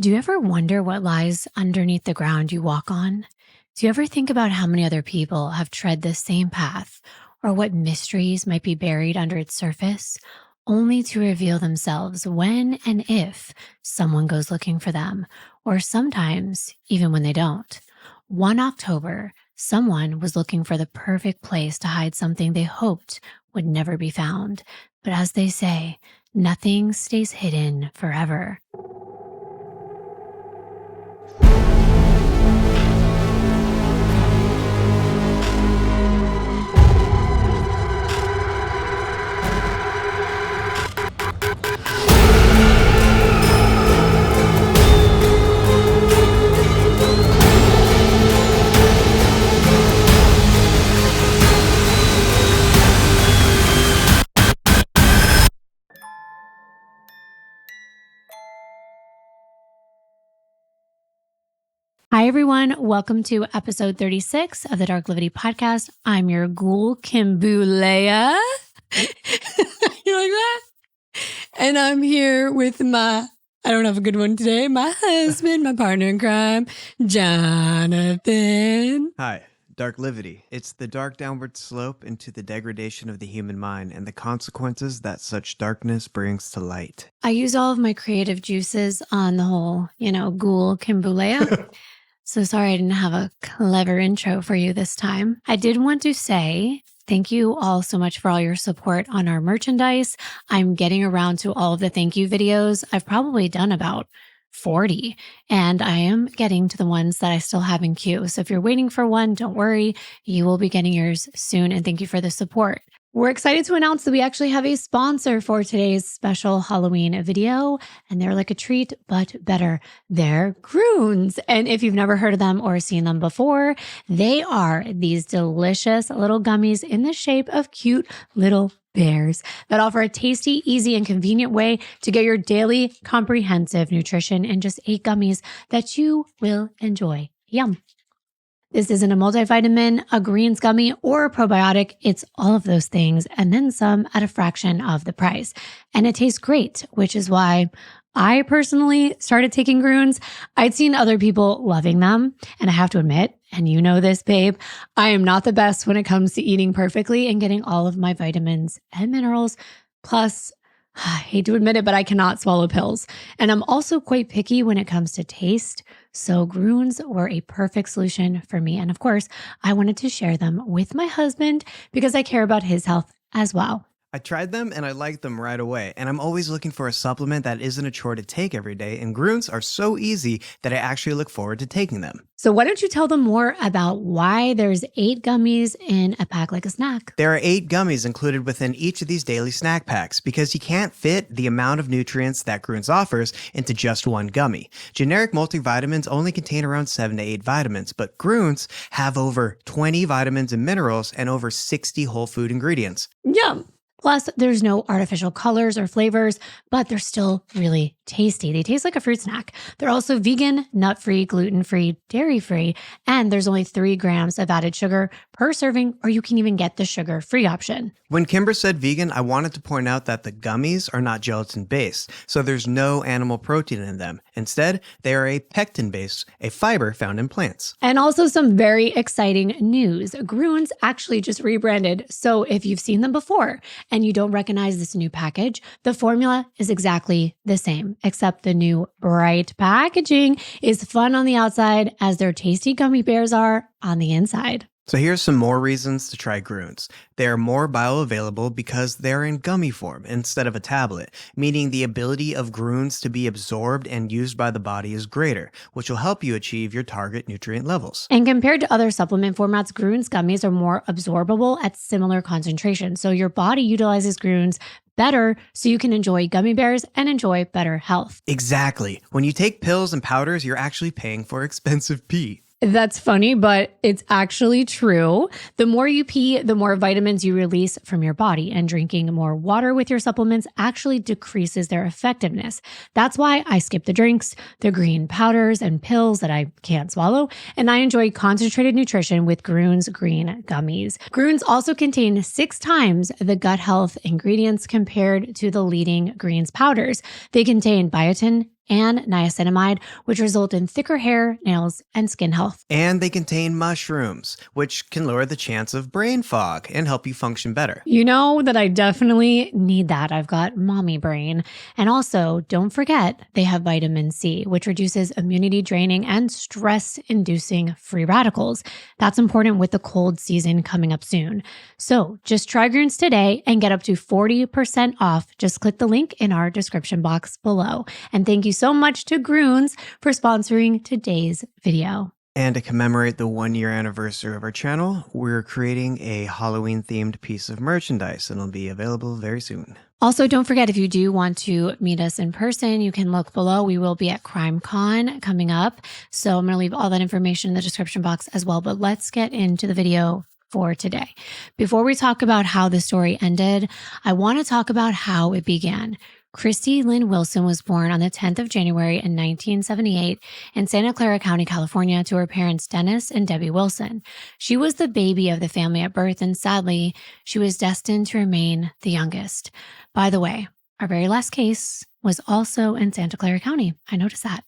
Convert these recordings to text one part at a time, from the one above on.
Do you ever wonder what lies underneath the ground you walk on? Do you ever think about how many other people have tread the same path or what mysteries might be buried under its surface, only to reveal themselves when and if someone goes looking for them, or sometimes even when they don't? One October, someone was looking for the perfect place to hide something they hoped would never be found. But as they say, nothing stays hidden forever. Hi, everyone. Welcome to episode 36 of the Darklivity podcast. I'm your ghoul, Kimbyr. You like that? And I'm here with I don't have a good one today, my husband, my partner in crime, Jonathan. Hi, Darklivity. It's the dark downward slope into the degradation of the human mind and the consequences that such darkness brings to light. I use all of my creative juices on the whole, ghoul, Kimbyr. So sorry I didn't have a clever intro for you this time. I did want to say thank you all so much for all your support on our merchandise. I'm getting around to all of the thank you videos. I've probably done about 40, and I am getting to the ones that I still have in queue. So if you're waiting for one, don't worry. You will be getting yours soon, and thank you for the support. We're excited to announce that we actually have a sponsor for today's special Halloween video, and they're like a treat, but better. They're Groons. And if you've never heard of them or seen them before, they are these delicious little gummies in the shape of cute little bears that offer a tasty, easy, and convenient way to get your daily comprehensive nutrition in just 8 gummies that you will enjoy. Yum. This isn't a multivitamin, a greens gummy, or a probiotic. It's all of those things and then some at a fraction of the price. And it tastes great, which is why I personally started taking Groons. I'd seen other people loving them. And I have to admit, and you know this, babe, I am not the best when it comes to eating perfectly and getting all of my vitamins and minerals. Plus, I hate to admit it, but I cannot swallow pills. And I'm also quite picky when it comes to taste. So Groons were a perfect solution for me. And of course, I wanted to share them with my husband because I care about his health as well. I tried them and I liked them right away, and I'm always looking for a supplement that isn't a chore to take every day, and Groons are so easy that I actually look forward to taking them. So why don't you tell them more about why there's 8 gummies in a pack like a snack? There are 8 gummies included within each of these daily snack packs because you can't fit the amount of nutrients that Groons offers into just one gummy. Generic multivitamins only contain around 7 to 8 vitamins, but Groons have over 20 vitamins and minerals and over 60 whole food ingredients. Yum. Plus, there's no artificial colors or flavors, but they're still really tasty. They taste like a fruit snack. They're also vegan, nut-free, gluten-free, dairy-free, and there's only 3 grams of added sugar per serving, or you can even get the sugar-free option. When Kimber said vegan, I wanted to point out that the gummies are not gelatin-based, so there's no animal protein in them. Instead, they are a pectin-based, a fiber found in plants. And also some very exciting news. Groons actually just rebranded, so if you've seen them before and you don't recognize this new package, the formula is exactly the same, except the new bright packaging is fun on the outside as their tasty gummy bears are on the inside. So here's some more reasons to try Groons. They are more bioavailable because they're in gummy form instead of a tablet, meaning the ability of Groons to be absorbed and used by the body is greater, which will help you achieve your target nutrient levels. And compared to other supplement formats, Groons gummies are more absorbable at similar concentrations. So your body utilizes Groons better so you can enjoy gummy bears and enjoy better health. Exactly. When you take pills and powders, you're actually paying for expensive pee. That's funny, but it's actually true. The more you pee, the more vitamins you release from your body, and drinking more water with your supplements actually decreases their effectiveness. That's why I skip the drinks, the green powders and pills that I can't swallow, and I enjoy concentrated nutrition with Groons Green Gummies. Groons also contain 6 times the gut health ingredients compared to the leading greens powders. They contain biotin, and niacinamide, which result in thicker hair, nails, and skin health. And they contain mushrooms, which can lower the chance of brain fog and help you function better. You know that I definitely need that. I've got mommy brain. And also, don't forget, they have vitamin C, which reduces immunity draining and stress-inducing free radicals. That's important with the cold season coming up soon. So just try greens today and get up to 40% off. Just click the link in our description box below. And thank you so much to Groons for sponsoring today's video. And to commemorate the 1-year anniversary of our channel, we're creating a Halloween-themed piece of merchandise, and it'll be available very soon. Also, don't forget, if you do want to meet us in person, you can look below. We will be at CrimeCon coming up. So I'm going to leave all that information in the description box as well. But let's get into the video for today. Before we talk about how the story ended, I want to talk about how it began. Christie Lynn Wilson was born on the 10th of January in 1978 in Santa Clara County, California, to her parents Dennis and Debbie Wilson. She was the baby of the family at birth, and sadly, she was destined to remain the youngest. By the way, our very last case was also in Santa Clara County. I noticed that.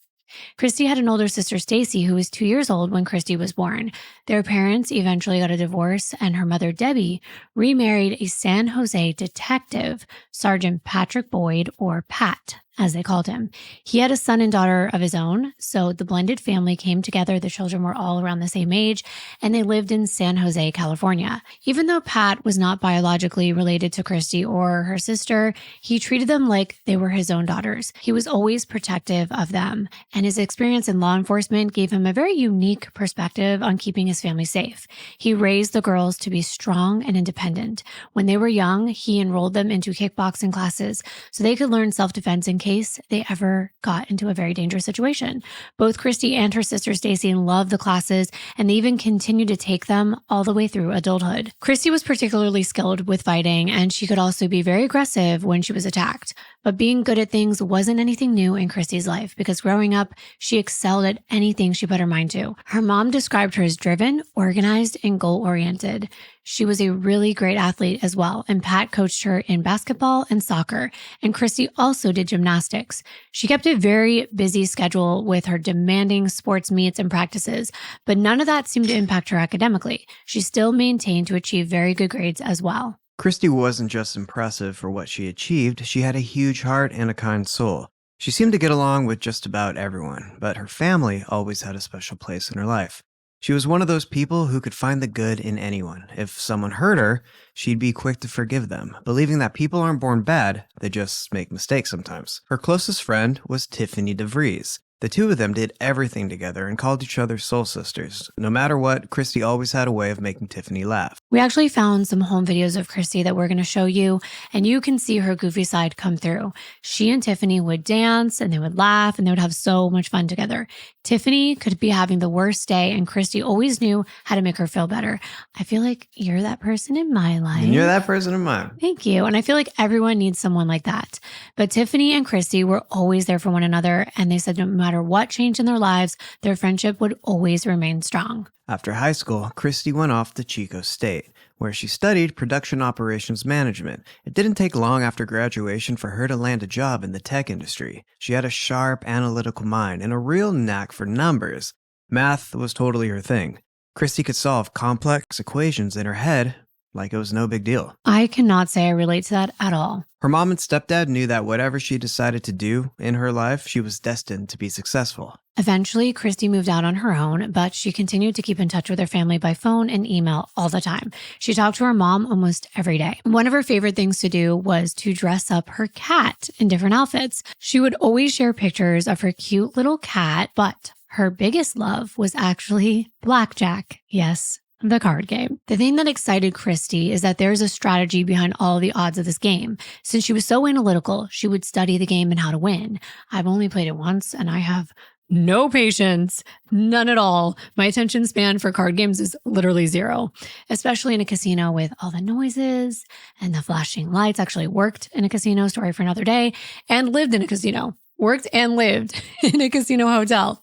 Christie had an older sister, Stacy, who was 2 years old when Christie was born. Their parents eventually got a divorce, and her mother, Debbie, remarried a San Jose detective, Sergeant Patrick Boyd, or Pat, as they called him. He had a son and daughter of his own, so the blended family came together. The children were all around the same age, and they lived in San Jose, California. Even though Pat was not biologically related to Christie or her sister, he treated them like they were his own daughters. He was always protective of them, and his experience in law enforcement gave him a very unique perspective on keeping his family safe. He raised the girls to be strong and independent. When they were young, he enrolled them into kickboxing classes so they could learn self-defense in case they ever got into a very dangerous situation. Both Christie and her sister Stacy loved the classes, and they even continued to take them all the way through adulthood. Christie was particularly skilled with fighting, and she could also be very aggressive when she was attacked. But being good at things wasn't anything new in Christie's life, because growing up, she excelled at anything she put her mind to. Her mom described her as driven, organized, and goal-oriented. She was a really great athlete as well, and Pat coached her in basketball and soccer, and Christie also did gymnastics. She kept a very busy schedule with her demanding sports meets and practices, but none of that seemed to impact her academically. She still maintained to achieve very good grades as well. Christie wasn't just impressive for what she achieved, she had a huge heart and a kind soul. She seemed to get along with just about everyone, but her family always had a special place in her life. She was one of those people who could find the good in anyone. If someone hurt her, she'd be quick to forgive them, believing that people aren't born bad, they just make mistakes sometimes. Her closest friend was Tiffany DeVries. The two of them did everything together and called each other soul sisters. No matter what, Christie always had a way of making Tiffany laugh. We actually found some home videos of Christie that we're going to show you, and you can see her goofy side come through. She and Tiffany would dance, and they would laugh, and they would have so much fun together. Tiffany could be having the worst day, and Christie always knew how to make her feel better. I feel like you're that person in my life. And you're that person in mine. Thank you. And I feel like everyone needs someone like that. But Tiffany and Christie were always there for one another, and they said no matter what changed in their lives, their friendship would always remain strong. After high school, Christie went off to Chico State, where she studied production operations management. It didn't take long after graduation for her to land a job in the tech industry. She had a sharp, analytical mind and a real knack for numbers. Math was totally her thing. Christie could solve complex equations in her head like it was no big deal. I cannot say I relate to that at all. Her mom and stepdad knew that whatever she decided to do in her life, she was destined to be successful. Eventually, Christie moved out on her own, but she continued to keep in touch with her family by phone and email all the time. She talked to her mom almost every day. One of her favorite things to do was to dress up her cat in different outfits. She would always share pictures of her cute little cat, but her biggest love was actually blackjack. Yes, the card game. The thing that excited Christie is that there's a strategy behind all the odds of this game. Since she was so analytical, she would study the game and how to win. I've only played it once, and I have no patience, none at all. My attention span for card games is literally zero, especially in a casino with all the noises and the flashing lights. Actually worked in a casino, story for another day, and lived in a casino. Worked and lived in a casino hotel.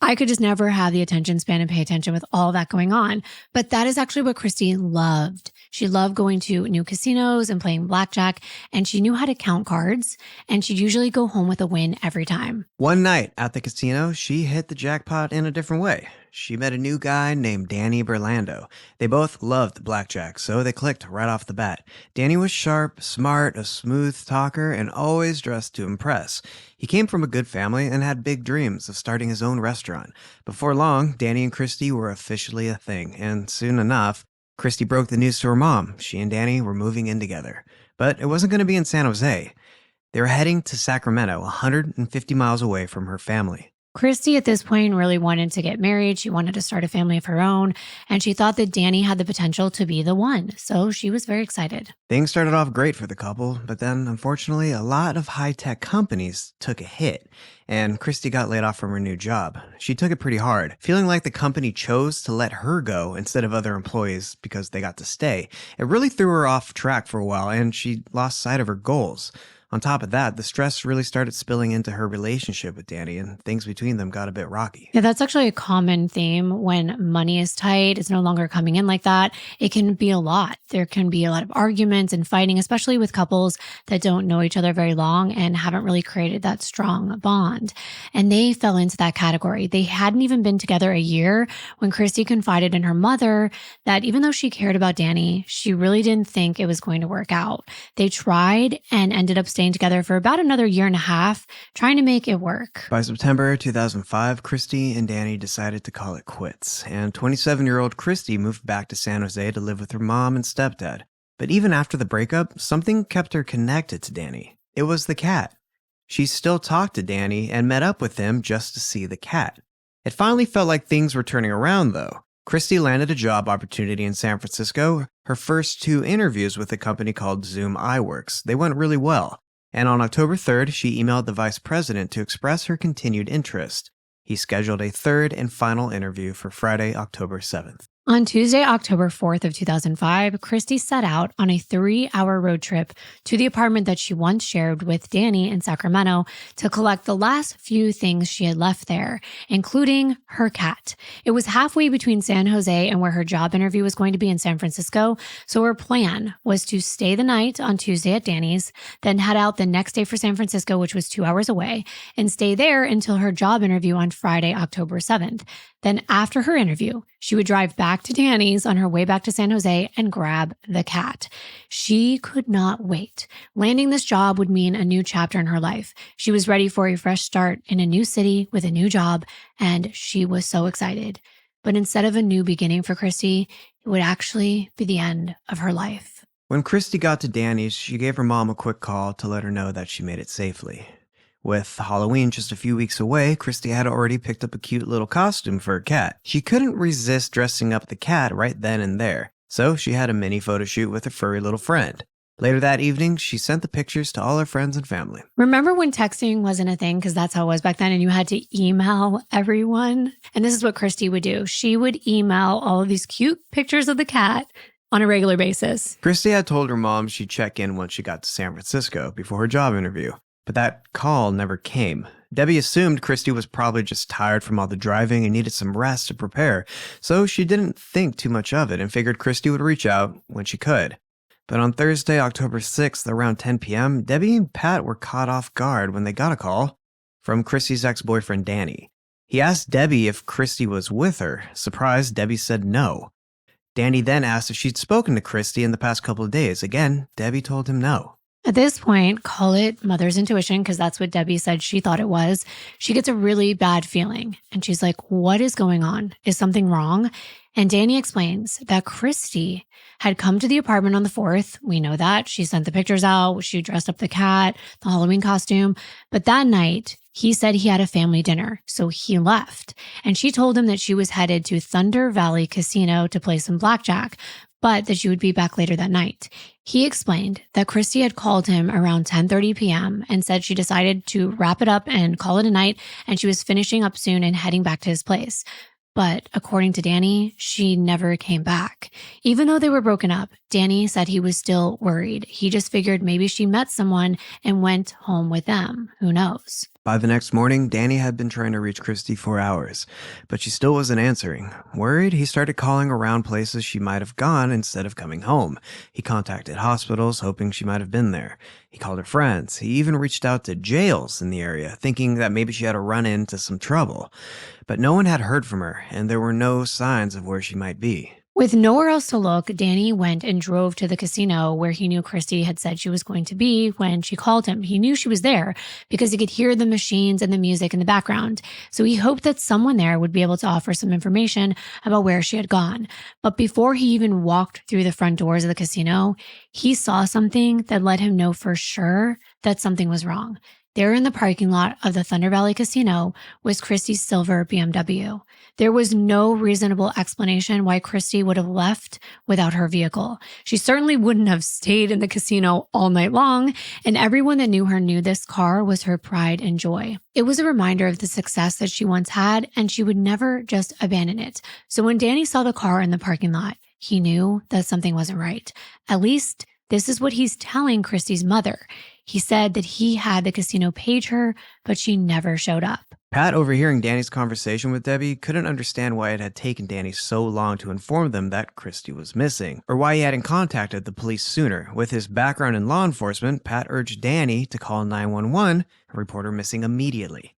I could just never have the attention span and pay attention with all that going on. But that is actually what Christie loved. She loved going to new casinos and playing blackjack, and she knew how to count cards, and she'd usually go home with a win every time. One night at the casino, she hit the jackpot in a different way. She met a new guy named Danny Berlando. They both loved blackjack, so they clicked right off the bat. Danny was sharp, smart, a smooth talker, and always dressed to impress. He came from a good family and had big dreams of starting his own restaurant. Before long, Danny and Christie were officially a thing, and soon enough, Christie broke the news to her mom. She and Danny were moving in together. But it wasn't going to be in San Jose. They were heading to Sacramento, 150 miles away from her family. Christie at this point really wanted to get married. She wanted to start a family of her own, and she thought that Danny had the potential to be the one. So she was very excited. Things started off great for the couple, but then, unfortunately, a lot of high-tech companies took a hit, and Christie got laid off from her new job. She took it pretty hard, feeling like the company chose to let her go instead of other employees because they got to stay. It really threw her off track for a while, and she lost sight of her goals. On top of that, the stress really started spilling into her relationship with Danny, and things between them got a bit rocky. Yeah, that's actually a common theme when money is tight. It's no longer coming in like that. It can be a lot. There can be a lot of arguments and fighting, especially with couples that don't know each other very long and haven't really created that strong bond. And they fell into that category. They hadn't even been together a year when Christie confided in her mother that even though she cared about Danny, she really didn't think it was going to work out. They tried and ended up staying together for about another year and a half, trying to make it work. By September 2005, Christie and Danny decided to call it quits, and 27-year-old Christie moved back to San Jose to live with her mom and stepdad. But even after the breakup, something kept her connected to Danny. It was the cat. She still talked to Danny and met up with him just to see the cat. It finally felt like things were turning around, though. Christie landed a job opportunity in San Francisco, her first 2 interviews with a company called Zoom iWorks. They went really well. And on October 3rd, she emailed the vice president to express her continued interest. He scheduled a 3rd and final interview for Friday, October 7th. On Tuesday, October 4th of 2005, Christie set out on a 3-hour road trip to the apartment that she once shared with Danny in Sacramento to collect the last few things she had left there, including her cat. It was halfway between San Jose and where her job interview was going to be in San Francisco, so her plan was to stay the night on Tuesday at Danny's, then head out the next day for San Francisco, which was 2 hours away, and stay there until her job interview on Friday, October 7th. Then after her interview, she would drive back to Danny's on her way back to San Jose and grab the cat. She could not wait. Landing this job would mean a new chapter in her life. She was ready for a fresh start in a new city with a new job, and she was so excited. But instead of a new beginning for Christie, it would actually be the end of her life. When Christie got to Danny's, she gave her mom a quick call to let her know that she made it safely. With Halloween just a few weeks away, Christie had already picked up a cute little costume for her cat. She couldn't resist dressing up the cat right then and there, so she had a mini photo shoot with her furry little friend. Later that evening, she sent the pictures to all her friends and family. Remember when texting wasn't a thing, because that's how it was back then, and you had to email everyone? And this is what Christie would do. She would email all of these cute pictures of the cat on a regular basis. Christie had told her mom she'd check in once she got to San Francisco before her job interview. But that call never came. Debbie assumed Christie was probably just tired from all the driving and needed some rest to prepare, so she didn't think too much of it and figured Christie would reach out when she could. But on Thursday, October 6th, around 10 p.m., Debbie and Pat were caught off guard when they got a call from Christie's ex-boyfriend, Danny. He asked Debbie if Christie was with her. Surprised, Debbie said no. Danny then asked if she'd spoken to Christie in the past couple of days. Again, Debbie told him no. At this point, call it mother's intuition, because that's what Debbie said she thought it was. She gets a really bad feeling, and she's like, what is going on? Is something wrong? And Danny explains that Christie had come to the apartment on the 4th. We know that. She sent the pictures out. She dressed up the cat, the Halloween costume. But that night, he said he had a family dinner, so he left. And she told him that she was headed to Thunder Valley Casino to play some blackjack, but that she would be back later that night. He explained that Christie had called him around 10:30 p.m. and said she decided to wrap it up and call it a night, and she was finishing up soon and heading back to his place. But according to Danny, she never came back. Even though they were broken up, Danny said he was still worried. He just figured maybe she met someone and went home with them. Who knows? By the next morning, Danny had been trying to reach Christie for hours, but she still wasn't answering. Worried, he started calling around places she might have gone instead of coming home. He contacted hospitals, hoping she might have been there. He called her friends. He even reached out to jails in the area, thinking that maybe she had run into some trouble. But no one had heard from her, and there were no signs of where she might be. With nowhere else to look, Danny went and drove to the casino where he knew Christie had said she was going to be when she called him. He knew she was there because he could hear the machines and the music in the background. So he hoped that someone there would be able to offer some information about where she had gone. But before he even walked through the front doors of the casino, he saw something that let him know for sure that something was wrong. There in the parking lot of the Thunder Valley Casino was Christie's silver BMW. There was no reasonable explanation why Christie would have left without her vehicle. She certainly wouldn't have stayed in the casino all night long, and everyone that knew her knew this car was her pride and joy. It was a reminder of the success that she once had, and she would never just abandon it. So when Danny saw the car in the parking lot, he knew that something wasn't right. At least, this is what he's telling Christie's mother. He said that he had the casino page her, but she never showed up. Pat, overhearing Danny's conversation with Debbie, couldn't understand why it had taken Danny so long to inform them that Christie was missing, or why he hadn't contacted the police sooner. With his background in law enforcement, Pat urged Danny to call 911 and report her missing immediately.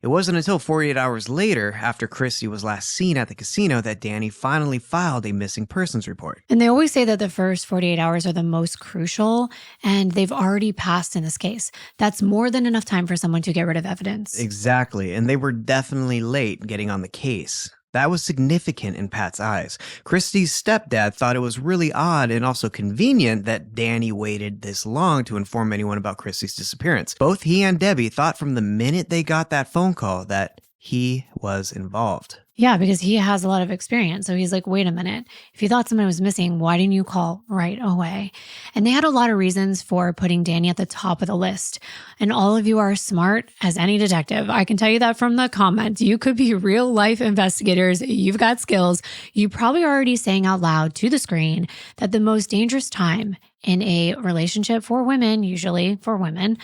It wasn't until 48 hours later, after Christie was last seen at the casino, that Danny finally filed a missing persons report. And they always say that the first 48 hours are the most crucial, and they've already passed in this case. That's more than enough time for someone to get rid of evidence. Exactly, and they were definitely late getting on the case. That was significant in Pat's eyes. Christie's stepdad thought it was really odd and also convenient that Danny waited this long to inform anyone about Christie's disappearance. Both he and Debbie thought from the minute they got that phone call that he was involved. Yeah, because he has a lot of experience. So he's like, wait a minute. If you thought someone was missing, why didn't you call right away? And they had a lot of reasons for putting Danny at the top of the list. And all of you are smart as any detective. I can tell you that from the comments. You could be real life investigators. You've got skills. You probably already saying out loud to the screen that the most dangerous time in a relationship for women, usually for women,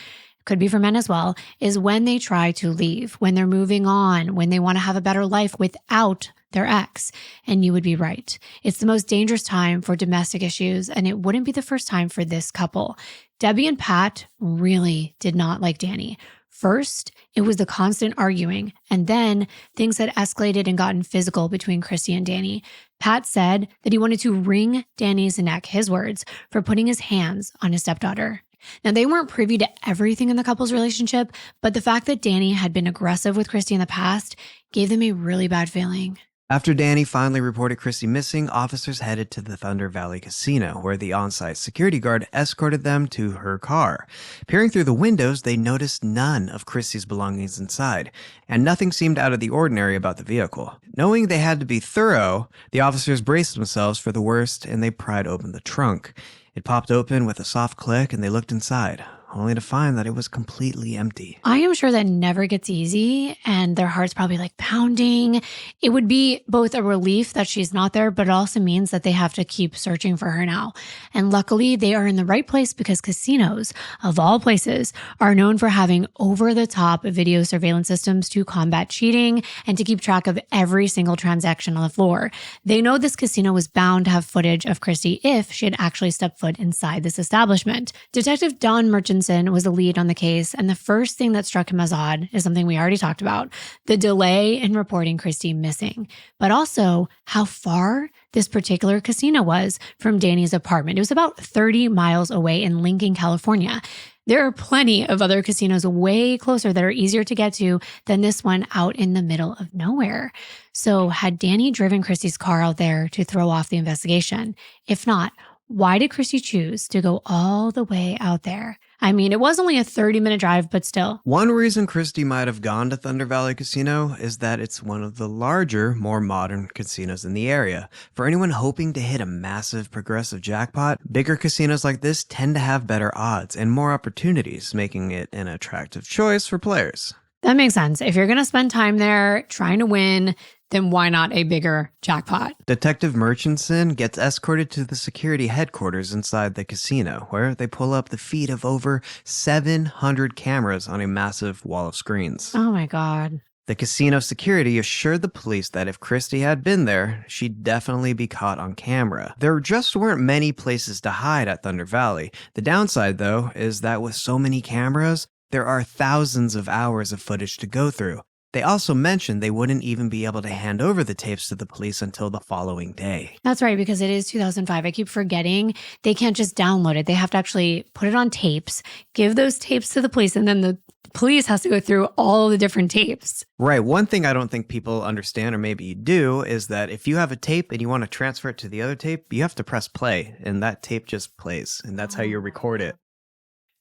could be for men as well, is when they try to leave, when they're moving on, when they want to have a better life without their ex. And you would be right. It's the most dangerous time for domestic issues, and it wouldn't be the first time for this couple. Debbie and Pat really did not like Danny. First, it was the constant arguing, and then things had escalated and gotten physical between Christie and Danny. Pat said that he wanted to wring Danny's neck, his words, for putting his hands on his stepdaughter. Now, they weren't privy to everything in the couple's relationship, but the fact that Danny had been aggressive with Christie in the past gave them a really bad feeling. After Danny finally reported Christie missing, officers headed to the Thunder Valley Casino, where the on-site security guard escorted them to her car. Peering through the windows, they noticed none of Christie's belongings inside, and nothing seemed out of the ordinary about the vehicle. Knowing they had to be thorough, the officers braced themselves for the worst, and they pried open the trunk. It popped open with a soft click, and they looked inside, only to find that it was completely empty. I am sure that never gets easy, and their heart's probably like pounding. It would be both a relief that she's not there, but it also means that they have to keep searching for her now. And luckily, they are in the right place because casinos, of all places, are known for having over-the-top video surveillance systems to combat cheating and to keep track of every single transaction on the floor. They know this casino was bound to have footage of Christie if she had actually stepped foot inside this establishment. Detective Don Merchant was the lead on the case, and the first thing that struck him as odd is something we already talked about, the delay in reporting Christie missing, but also how far this particular casino was from Danny's apartment. It was about 30 miles away in Lincoln, California. There are plenty of other casinos way closer that are easier to get to than this one out in the middle of nowhere. So had Danny driven Christie's car out there to throw off the investigation? If not, why did Christie choose to go all the way out there? I mean, it was only a 30-minute drive, but still. One reason Christie might have gone to Thunder Valley Casino is that it's one of the larger, more modern casinos in the area. For anyone hoping to hit a massive progressive jackpot, bigger casinos like this tend to have better odds and more opportunities, making it an attractive choice for players. That makes sense. If you're going to spend time there trying to win, then why not a bigger jackpot? Detective Murchison gets escorted to the security headquarters inside the casino, where they pull up the feed of over 700 cameras on a massive wall of screens. Oh my God. The casino security assured the police that if Christie had been there, she'd definitely be caught on camera. There just weren't many places to hide at Thunder Valley. The downside, though, is that with so many cameras, there are thousands of hours of footage to go through. They also mentioned they wouldn't even be able to hand over the tapes to the police until the following day. That's right, because it is 2005. I keep forgetting they can't just download it. They have to actually put it on tapes, give those tapes to the police, and then the police has to go through all the different tapes. Right. One thing I don't think people understand, or maybe you do, is that if you have a tape and you want to transfer it to the other tape, you have to press play, and that tape just plays, and that's how you record it.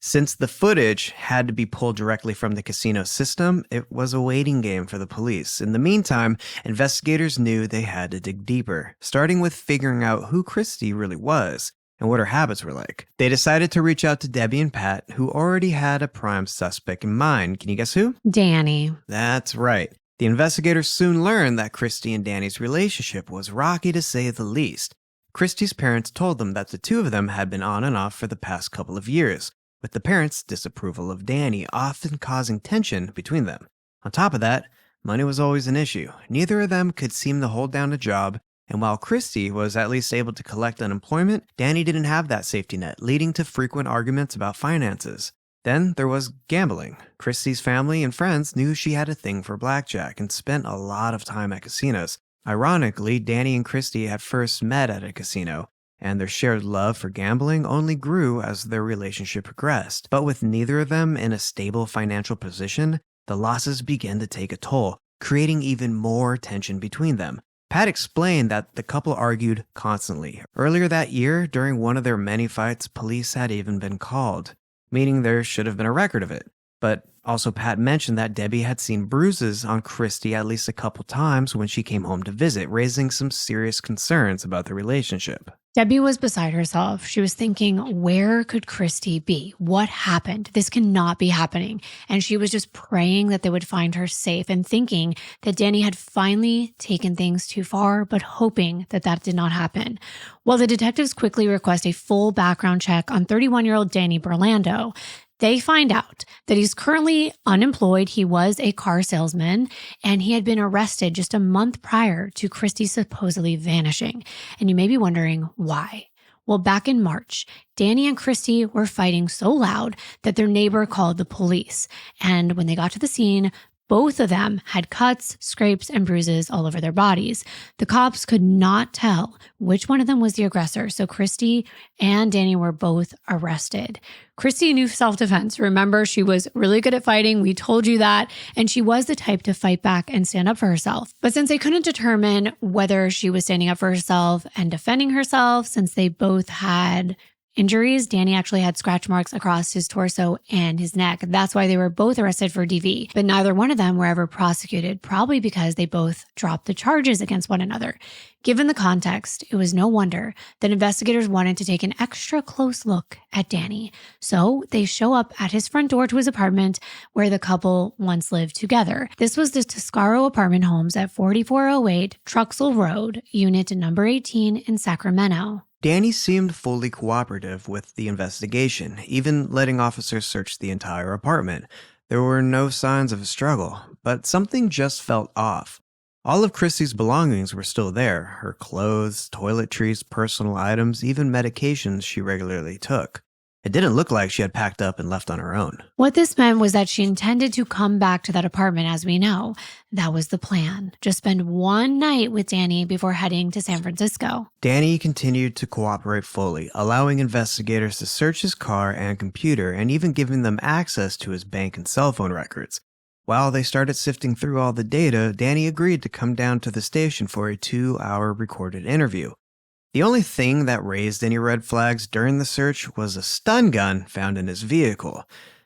Since the footage had to be pulled directly from the casino system, it was a waiting game for the police. In the meantime, investigators knew they had to dig deeper, starting with figuring out who Christie really was and what her habits were like. They decided to reach out to Debbie and Pat, who already had a prime suspect in mind. Can you guess who? Danny. That's right. The investigators soon learned that Christie and Danny's relationship was rocky to say the least. Christie's parents told them that the two of them had been on and off for the past couple of years, with the parents' disapproval of Danny often causing tension between them. On top of that, money was always an issue. Neither of them could seem to hold down a job, and while Christie was at least able to collect unemployment, Danny didn't have that safety net, leading to frequent arguments about finances. Then there was gambling. Christie's family and friends knew she had a thing for blackjack and spent a lot of time at casinos. Ironically, Danny and Christie had first met at a casino, and their shared love for gambling only grew as their relationship progressed. But with neither of them in a stable financial position, the losses began to take a toll, creating even more tension between them. Pat explained that the couple argued constantly. Earlier that year, during one of their many fights, police had even been called, meaning there should have been a record of it. But also Pat mentioned that Debbie had seen bruises on Christie at least a couple times when she came home to visit, raising some serious concerns about the relationship. Debbie was beside herself. She was thinking, where could Christie be? What happened? This cannot be happening. And she was just praying that they would find her safe and thinking that Danny had finally taken things too far, but hoping that that did not happen. While the detectives quickly request a full background check on 31-year-old Danny Burlando, they find out that he's currently unemployed. He was a car salesman, and he had been arrested just a month prior to Christie supposedly vanishing. And you may be wondering why. Well, back in March, Danny and Christie were fighting so loud that their neighbor called the police. And when they got to the scene, both of them had cuts, scrapes, and bruises all over their bodies. The cops could not tell which one of them was the aggressor, so Christie and Danny were both arrested. Christie knew self-defense. Remember, she was really good at fighting. We told you that. And she was the type to fight back and stand up for herself. But since they couldn't determine whether she was standing up for herself and defending herself, since they both had injuries, Danny actually had scratch marks across his torso and his neck. That's why they were both arrested for DV, but neither one of them were ever prosecuted, probably because they both dropped the charges against one another. Given the context, it was no wonder that investigators wanted to take an extra close look at Danny. So they show up at his front door to his apartment where the couple once lived together. This was the Toscaro apartment homes at 4408 Truxell Road, unit number 18 in Sacramento. Danny seemed fully cooperative with the investigation, even letting officers search the entire apartment. There were no signs of a struggle, but something just felt off. All of Christie's belongings were still there: her clothes, toiletries, personal items, even medications she regularly took. It didn't look like she had packed up and left on her own. What this meant was that she intended to come back to that apartment, as we know. That was the plan. Just spend one night with Danny before heading to San Francisco. Danny continued to cooperate fully, allowing investigators to search his car and computer and even giving them access to his bank and cell phone records. While they started sifting through all the data, Danny agreed to come down to the station for a 2-hour recorded interview. The only thing that raised any red flags during the search was a stun gun found in his vehicle.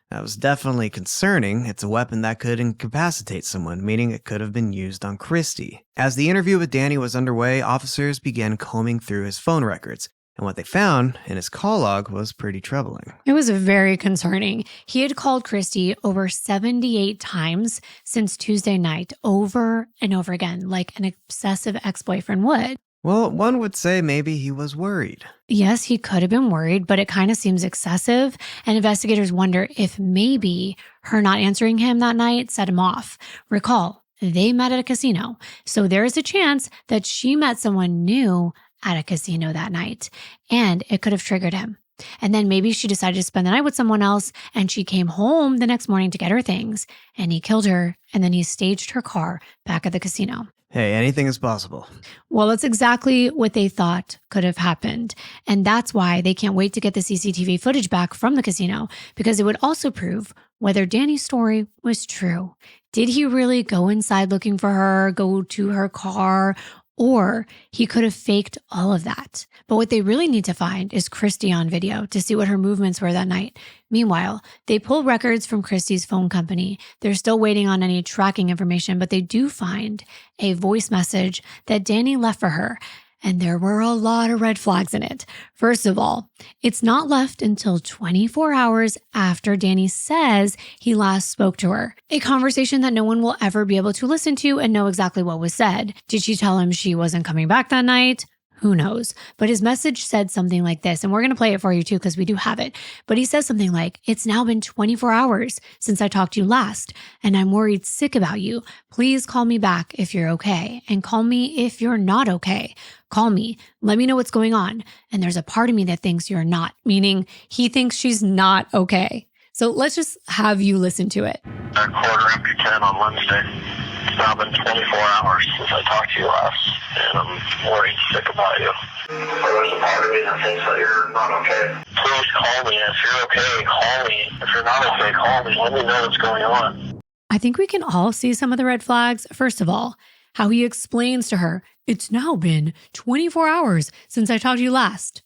That was definitely concerning. It's a weapon that could incapacitate someone, meaning it could have been used on Christie. As the interview with Danny was underway, officers began combing through his phone records. And what they found in his call log was pretty troubling. It was very concerning. He had called Christie over 78 times since Tuesday night, over and over again, like an obsessive ex-boyfriend would. Well, one would say maybe he was worried. Yes, he could have been worried, but it kind of seems excessive. And investigators wonder if maybe her not answering him that night set him off. Recall, they met at a casino. So there is a chance that she met someone new at a casino that night, and it could have triggered him. And then maybe she decided to spend the night with someone else, and she came home the next morning to get her things, and he killed her, and then he staged her car back at the casino. Hey, anything is possible. Well, it's exactly what they thought could have happened. And that's why they can't wait to get the CCTV footage back from the casino, because it would also prove whether Danny's story was true. Did he really go inside looking for her, go to her car, or he could have faked all of that? But what they really need to find is Christie on video to see what her movements were that night. Meanwhile, they pull records from Christie's phone company. They're still waiting on any tracking information, but they do find a voice message that Danny left for her. And there were a lot of red flags in it. First of all, it's not left until 24 hours after Danny says he last spoke to her. A conversation that no one will ever be able to listen to and know exactly what was said. Did she tell him she wasn't coming back that night? Who knows? But his message said something like this, and we're going to play it for you too because we do have it. But he says something like, "It's now been 24 hours since I talked to you last, and I'm worried sick about you. Please call me back if you're okay, and call me if you're not okay. Call me. Let me know what's going on. And there's a part of me that thinks you're not," meaning he thinks she's not okay. So let's just have you listen to it. At 10:15 on Wednesday. It's now been 24 hours since I talked to you last, and I'm worried sick about you. There's a part of me that thinks that you're not okay. Please call me. If you're okay, call me. If you're not okay, call me. Let me know what's going on. I think we can all see some of the red flags. First of all, how he explains to her, "It's now been 24 hours since I talked to you last."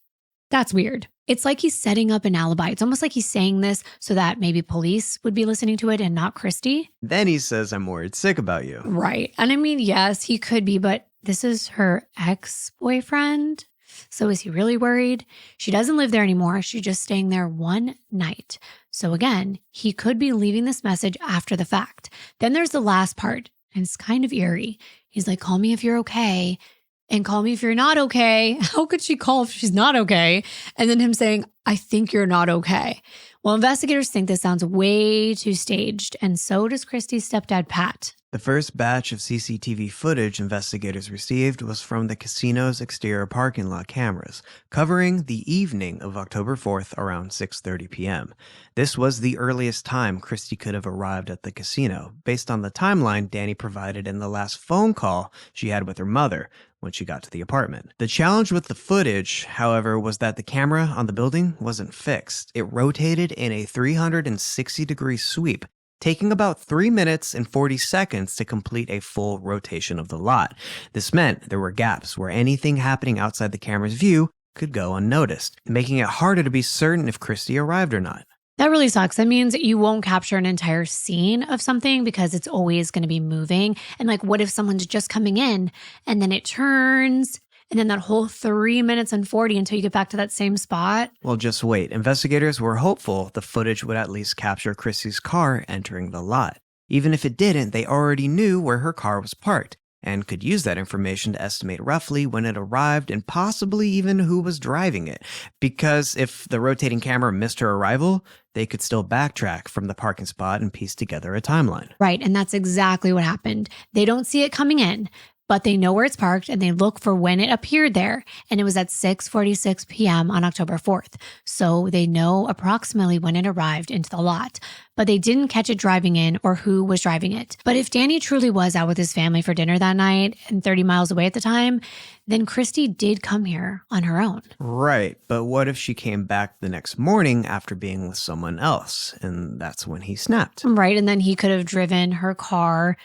That's weird. It's like he's setting up an alibi. It's almost like he's saying this so that maybe police would be listening to it and not Christie. Then he says, "I'm worried sick about you." Right. And I mean, yes, he could be, but this is her ex-boyfriend. So is he really worried? She doesn't live there anymore. She's just staying there one night. So again, he could be leaving this message after the fact. Then there's the last part, and it's kind of eerie. He's like, "Call me if you're okay. And call me if you're not okay." How could she call if she's not okay? And then him saying, "I think you're not okay." Well, investigators think this sounds way too staged, and so does Christie's stepdad, Pat. The first batch of CCTV footage investigators received was from the casino's exterior parking lot cameras, covering the evening of October 4th around 6:30 p.m. This was the earliest time Christie could have arrived at the casino, based on the timeline Danny provided in the last phone call she had with her mother when she got to the apartment. The challenge with the footage, however, was that the camera on the building wasn't fixed. It rotated in a 360-degree sweep, taking about 3 minutes and 40 seconds to complete a full rotation of the lot. This meant there were gaps where anything happening outside the camera's view could go unnoticed, making it harder to be certain if Christie arrived or not. That really sucks. That means you won't capture an entire scene of something because it's always going to be moving. And like, what if someone's just coming in and then it turns and then that whole 3 minutes and 40 until you get back to that same spot? Well, just wait. Investigators were hopeful the footage would at least capture Christie's car entering the lot. Even if it didn't, they already knew where her car was parked and could use that information to estimate roughly when it arrived and possibly even who was driving it. Because if the rotating camera missed her arrival, they could still backtrack from the parking spot and piece together a timeline. Right, and that's exactly what happened. They don't see it coming in, but they know where it's parked and they look for when it appeared there. And it was at 6:46 p.m. on October 4th. So they know approximately when it arrived into the lot, but they didn't catch it driving in or who was driving it. But if Danny truly was out with his family for dinner that night and 30 miles away at the time, then Christie did come here on her own. Right, but what if she came back the next morning after being with someone else? And that's when he snapped. Right, and then he could have driven her car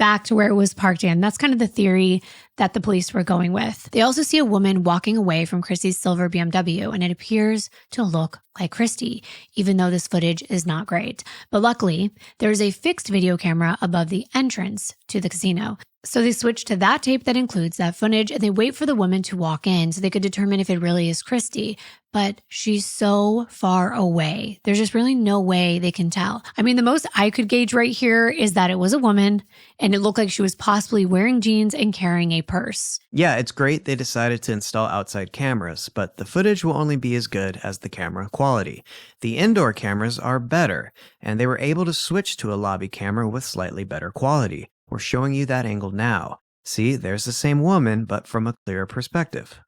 back to where it was parked in. That's kind of the theory that the police were going with. They also see a woman walking away from Christie's silver BMW, and it appears to look like Christie, even though this footage is not great. But luckily, there's a fixed video camera above the entrance to the casino. So they switch to that tape that includes that footage, and they wait for the woman to walk in so they could determine if it really is Christie. But she's so far away. There's just really no way they can tell. I mean, the most I could gauge right here is that it was a woman, and it looked like she was possibly wearing jeans and carrying a purse. Yeah, it's great they decided to install outside cameras, but the footage will only be as good as the camera quality. The indoor cameras are better, and they were able to switch to a lobby camera with slightly better quality. We're showing you that angle now. See, there's the same woman, but from a clearer perspective.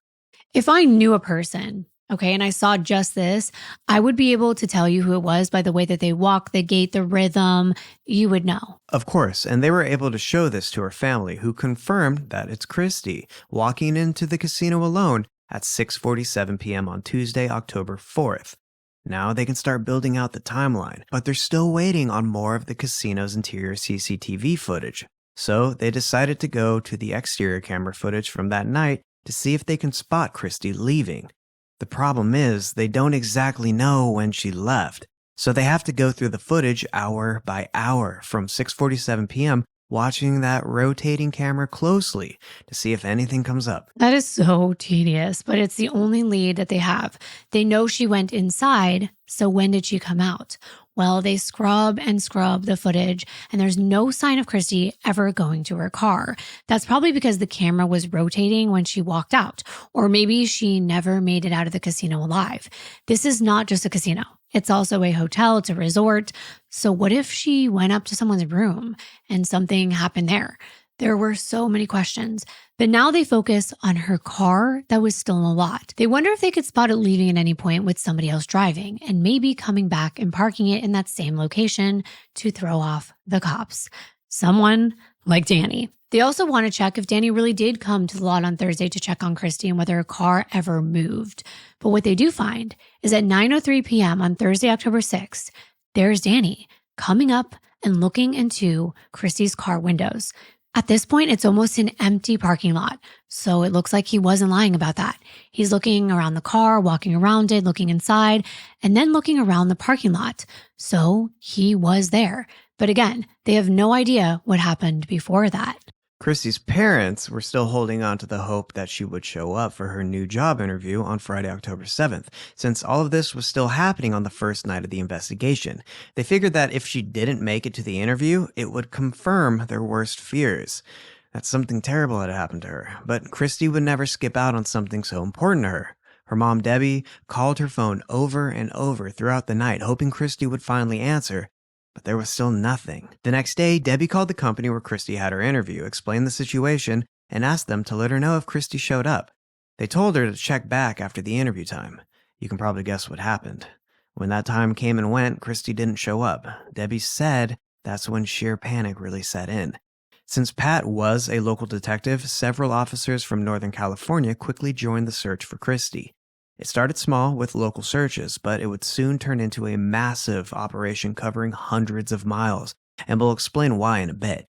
If I knew a person, okay, and I saw just this, I would be able to tell you who it was by the way that they walk, the gait, the rhythm. You would know. Of course, and they were able to show this to her family, who confirmed that it's Christie, walking into the casino alone at 6:47 p.m. on Tuesday, October 4th. Now they can start building out the timeline, but they're still waiting on more of the casino's interior CCTV footage. So they decided to go to the exterior camera footage from that night to see if they can spot Christie leaving. The problem is they don't exactly know when she left, so they have to go through the footage hour by hour from 6:47 p.m., watching that rotating camera closely to see if anything comes up. That is so tedious, but it's the only lead that they have. They know she went inside, so when did she come out? Well, they scrub and scrub the footage, and there's no sign of Christie ever going to her car. That's probably because the camera was rotating when she walked out, or maybe she never made it out of the casino alive. This is not just a casino. It's also a hotel, it's a resort. So what if she went up to someone's room and something happened there? There were so many questions. But now they focus on her car that was still in the lot. They wonder if they could spot it leaving at any point with somebody else driving and maybe coming back and parking it in that same location to throw off the cops. Someone like Danny. They also want to check if Danny really did come to the lot on Thursday to check on Christie and whether her car ever moved. But what they do find is at 9:03 p.m. on Thursday, October 6th, there's Danny coming up and looking into Christie's car windows. At this point, it's almost an empty parking lot, so it looks like he wasn't lying about that. He's looking around the car, walking around it, looking inside, and then looking around the parking lot. So he was there. But again, they have no idea what happened before that. Christie's parents were still holding on to the hope that she would show up for her new job interview on Friday, October 7th, since all of this was still happening on the first night of the investigation. They figured that if she didn't make it to the interview, it would confirm their worst fears. That something terrible had happened to her, but Christie would never skip out on something so important to her. Her mom, Debbie, called her phone over and over throughout the night, hoping Christie would finally answer. But there was still nothing. The next day, Debbie called the company where Christie had her interview, explained the situation, and asked them to let her know if Christie showed up. They told her to check back after the interview time. You can probably guess what happened. When that time came and went, Christie didn't show up. Debbie said that's when sheer panic really set in. Since Pat was a local detective, several officers from Northern California quickly joined the search for Christie. It started small with local searches, but it would soon turn into a massive operation covering hundreds of miles, and we'll explain why in a bit.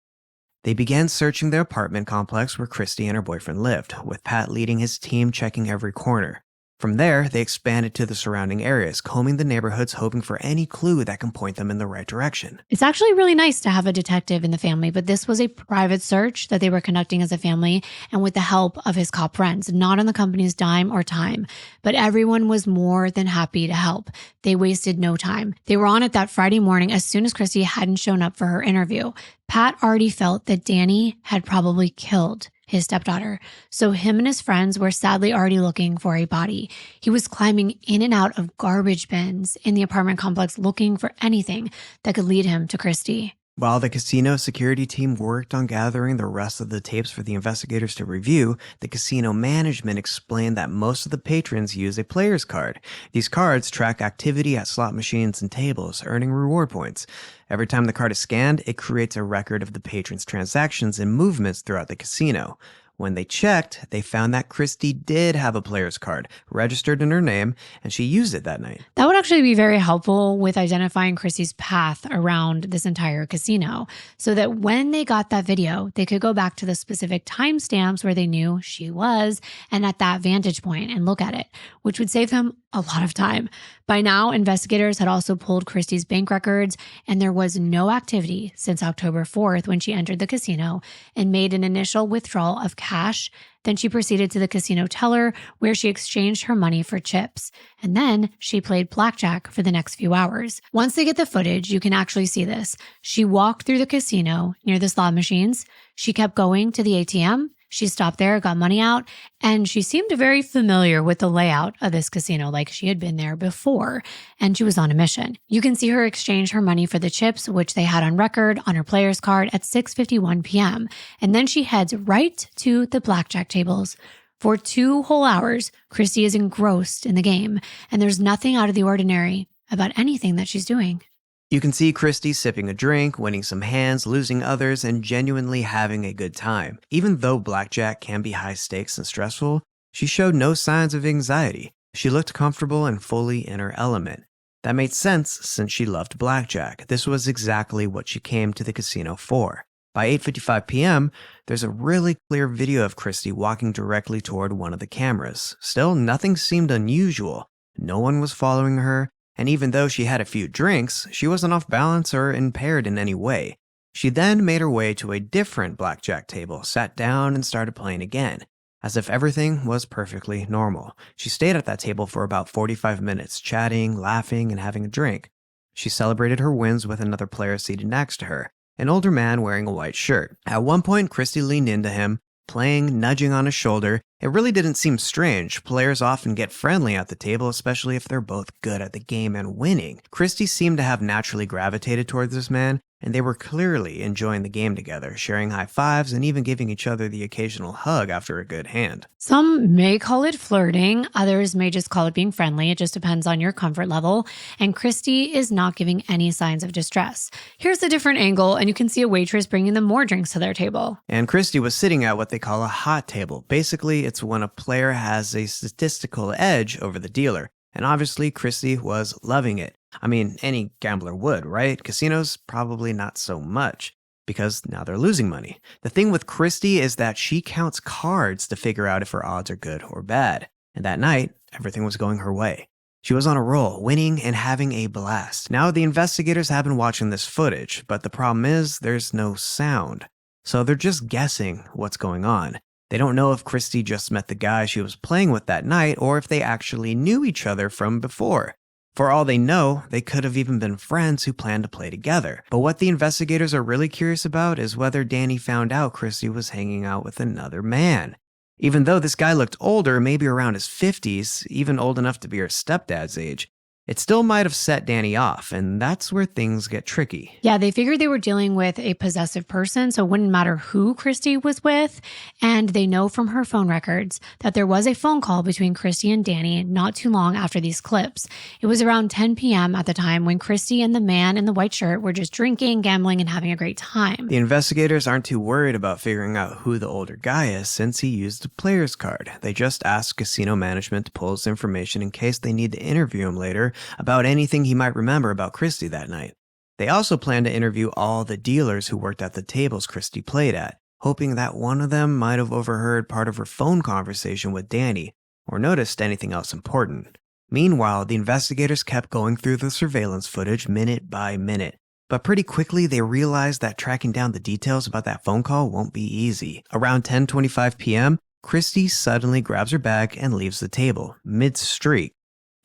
They began searching the apartment complex where Christie and her boyfriend lived, with Pat leading his team checking every corner. From there, they expanded to the surrounding areas, combing the neighborhoods hoping for any clue that can point them in the right direction. It's actually really nice to have a detective in the family, but this was a private search that they were conducting as a family and with the help of his cop friends, not on the company's dime or time. But everyone was more than happy to help. They wasted no time. They were on it that Friday morning as soon as Christie hadn't shown up for her interview. Pat already felt that Danny had probably killed his stepdaughter. So him and his friends were sadly already looking for a body. He was climbing in and out of garbage bins in the apartment complex looking for anything that could lead him to Christie. While the casino security team worked on gathering the rest of the tapes for the investigators to review, the casino management explained that most of the patrons use a player's card. These cards track activity at slot machines and tables, earning reward points. Every time the card is scanned, it creates a record of the patron's transactions and movements throughout the casino. When they checked, they found that Christie did have a player's card registered in her name, and she used it that night. That would actually be very helpful with identifying Christie's path around this entire casino so that when they got that video, they could go back to the specific timestamps where they knew she was and at that vantage point and look at it, which would save them a lot of time. By now, investigators had also pulled Christie's bank records, and there was no activity since October 4th when she entered the casino and made an initial withdrawal of cash. Then she proceeded to the casino teller where she exchanged her money for chips. And then she played blackjack for the next few hours. Once they get the footage, you can actually see this. She walked through the casino near the slot machines. She kept going to the ATM. She stopped there, got money out, and she seemed very familiar with the layout of this casino, like she had been there before, and she was on a mission. You can see her exchange her money for the chips, which they had on record on her player's card at 6:51 p.m., and then she heads right to the blackjack tables. For 2 whole hours, Christie is engrossed in the game, and there's nothing out of the ordinary about anything that she's doing. You can see Christie sipping a drink, winning some hands, losing others, and genuinely having a good time. Even though blackjack can be high stakes and stressful, she showed no signs of anxiety. She looked comfortable and fully in her element. That made sense since she loved blackjack. This was exactly what she came to the casino for. By 8:55 p.m., there's a really clear video of Christie walking directly toward one of the cameras. Still, nothing seemed unusual. No one was following her. And even though she had a few drinks, she wasn't off balance or impaired in any way. She then made her way to a different blackjack table, sat down, and started playing again, as if everything was perfectly normal. She stayed at that table for about 45 minutes, chatting, laughing, and having a drink. She celebrated her wins with another player seated next to her, an older man wearing a white shirt. At one point, Christie leaned into him, playing, nudging on his shoulder. It really didn't seem strange. Players often get friendly at the table, especially if they're both good at the game and winning. Christie seemed to have naturally gravitated towards this man, and they were clearly enjoying the game together, sharing high fives and even giving each other the occasional hug after a good hand. Some may call it flirting, others may just call it being friendly. It just depends on your comfort level. And Christie is not giving any signs of distress. Here's a different angle, and you can see a waitress bringing them more drinks to their table. And Christie was sitting at what they call a hot table. Basically, it's when a player has a statistical edge over the dealer. And obviously, Christie was loving it. I mean, any gambler would, right? Casinos, probably not so much, because now they're losing money. The thing with Christie is that she counts cards to figure out if her odds are good or bad. And that night, everything was going her way. She was on a roll, winning and having a blast. Now, the investigators have been watching this footage, but the problem is there's no sound. So they're just guessing what's going on. They don't know if Christie just met the guy she was playing with that night or if they actually knew each other from before. For all they know, they could have even been friends who planned to play together. But what the investigators are really curious about is whether Danny found out Christie was hanging out with another man. Even though this guy looked older, maybe around his 50s, even old enough to be her stepdad's age, it still might have set Danny off, and that's where things get tricky. Yeah, they figured they were dealing with a possessive person, so it wouldn't matter who Christie was with. And they know from her phone records that there was a phone call between Christie and Danny not too long after these clips. It was around 10 p.m. at the time when Christie and the man in the white shirt were just drinking, gambling, and having a great time. The investigators aren't too worried about figuring out who the older guy is since he used a player's card. They just asked casino management to pull his information in case they need to interview him later about anything he might remember about Christie that night. They also plan to interview all the dealers who worked at the tables Christie played at, hoping that one of them might have overheard part of her phone conversation with Danny or noticed anything else important. Meanwhile, the investigators kept going through the surveillance footage minute by minute, but pretty quickly they realized that tracking down the details about that phone call won't be easy. Around 10:25 p.m., Christie suddenly grabs her bag and leaves the table, mid-streak.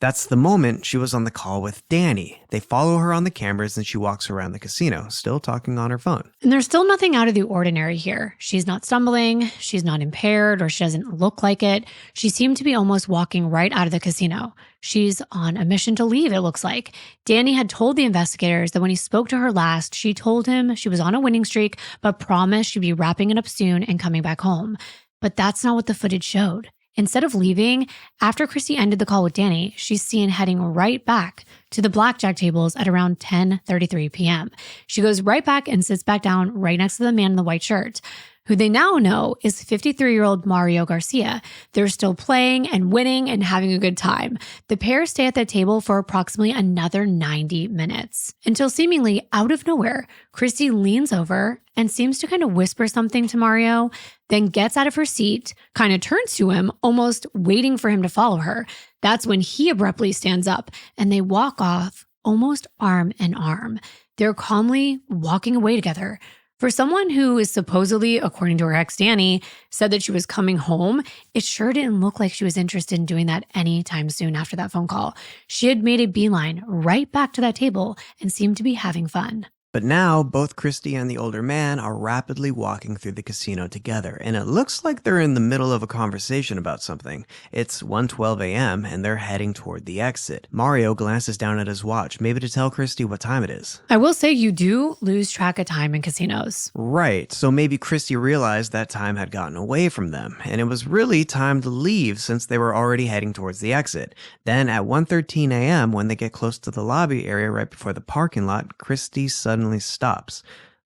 That's the moment she was on the call with Danny. They follow her on the cameras and she walks around the casino, still talking on her phone. And there's still nothing out of the ordinary here. She's not stumbling, she's not impaired, or she doesn't look like it. She seemed to be almost walking right out of the casino. She's on a mission to leave, it looks like. Danny had told the investigators that when he spoke to her last, she told him she was on a winning streak, but promised she'd be wrapping it up soon and coming back home. But that's not what the footage showed. Instead of leaving, after Christie ended the call with Danny, she's seen heading right back to the blackjack tables at around 10:33 p.m. She goes right back and sits back down right next to the man in the white shirt, who they now know is 53-year-old Mario Garcia. They're still playing and winning and having a good time. The pair stay at the table for approximately another 90 minutes until seemingly out of nowhere, Christie leans over and seems to kind of whisper something to Mario, then gets out of her seat, kind of turns to him, almost waiting for him to follow her. That's when he abruptly stands up and they walk off almost arm in arm. They're calmly walking away together. For someone who is supposedly, according to her ex Danny, said that she was coming home, it sure didn't look like she was interested in doing that anytime soon after that phone call. She had made a beeline right back to that table and seemed to be having fun. But now, both Christie and the older man are rapidly walking through the casino together, and it looks like they're in the middle of a conversation about something. It's 1:12 a.m., and they're heading toward the exit. Mario glances down at his watch, maybe to tell Christie what time it is. I will say you do lose track of time in casinos. Right, so maybe Christie realized that time had gotten away from them, and it was really time to leave since they were already heading towards the exit. Then at 1:13 a.m., when they get close to the lobby area right before the parking lot, Christie suddenly stops.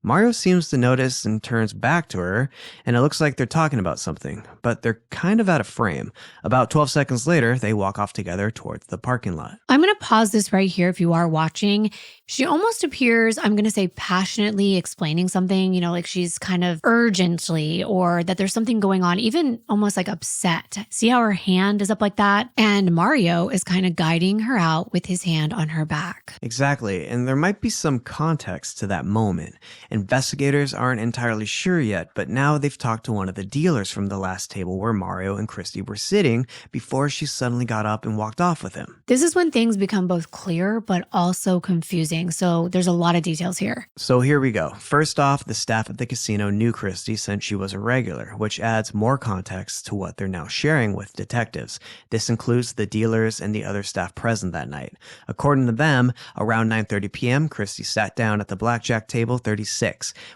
Mario seems to notice and turns back to her, and it looks like they're talking about something, but they're kind of out of frame. About 12 seconds later, they walk off together towards the parking lot. I'm going to pause this right here if you are watching. She almost appears, I'm going to say passionately explaining something, like she's kind of urgently, or that there's something going on, even almost like upset. See how her hand is up like that? And Mario is kind of guiding her out with his hand on her back. Exactly, and there might be some context to that moment. Investigators aren't entirely sure yet, but now they've talked to one of the dealers from the last table where Mario and Christie were sitting before she suddenly got up and walked off with him. This is when things become both clear but also confusing, so there's a lot of details here. So here we go. First off, the staff at the casino knew Christie since she was a regular, which adds more context to what they're now sharing with detectives. This includes the dealers and the other staff present that night. According to them, around 9:30 p.m., Christie sat down at the blackjack table 36,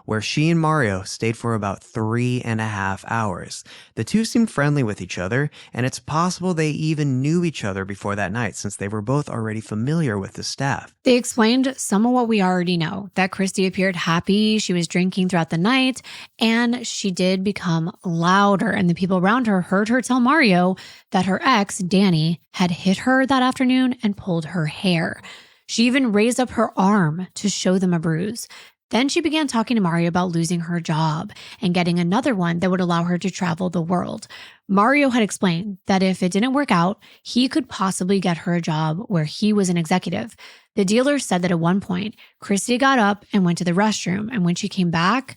where she and Mario stayed for about 3.5 hours. The two seemed friendly with each other, and it's possible they even knew each other before that night since they were both already familiar with the staff. They explained some of what we already know, that Christie appeared happy, she was drinking throughout the night, and she did become louder, and the people around her heard her tell Mario that her ex, Danny, had hit her that afternoon and pulled her hair. She even raised up her arm to show them a bruise. Then she began talking to Mario about losing her job and getting another one that would allow her to travel the world. Mario had explained that if it didn't work out, he could possibly get her a job where he was an executive. The dealer said that at one point, Christie got up and went to the restroom, and when she came back,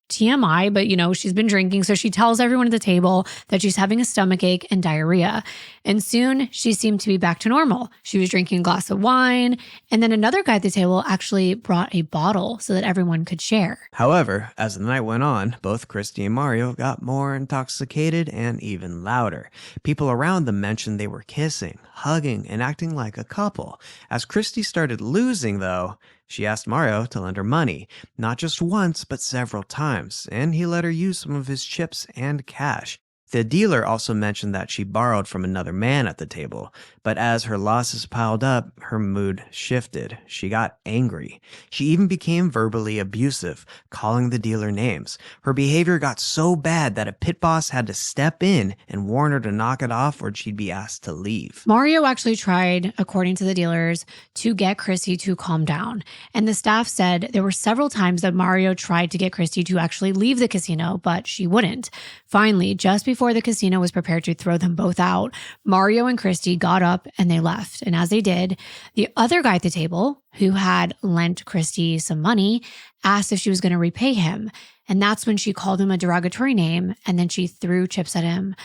TMI, but she's been drinking, so she tells everyone at the table that she's having a stomachache and diarrhea. And soon she seemed to be back to normal. She was drinking a glass of wine, and then another guy at the table actually brought a bottle so that everyone could share. However, as the night went on, both Christie and Mario got more intoxicated and even louder. People around them mentioned they were kissing, hugging, and acting like a couple. As Christie started losing, though, she asked Mario to lend her money, not just once, but several times, and he let her use some of his chips and cash. The dealer also mentioned that she borrowed from another man at the table, but as her losses piled up, her mood shifted. She got angry. She even became verbally abusive, calling the dealer names. Her behavior got so bad that a pit boss had to step in and warn her to knock it off or she'd be asked to leave. Mario actually tried, according to the dealers, to get Christie to calm down. And the staff said there were several times that Mario tried to get Christie to actually leave the casino, but she wouldn't. Finally, just before the casino was prepared to throw them both out, Mario and Christie got up and they left. And as they did, the other guy at the table, who had lent Christie some money, asked if she was going to repay him. And that's when she called him a derogatory name, and then she threw chips at him.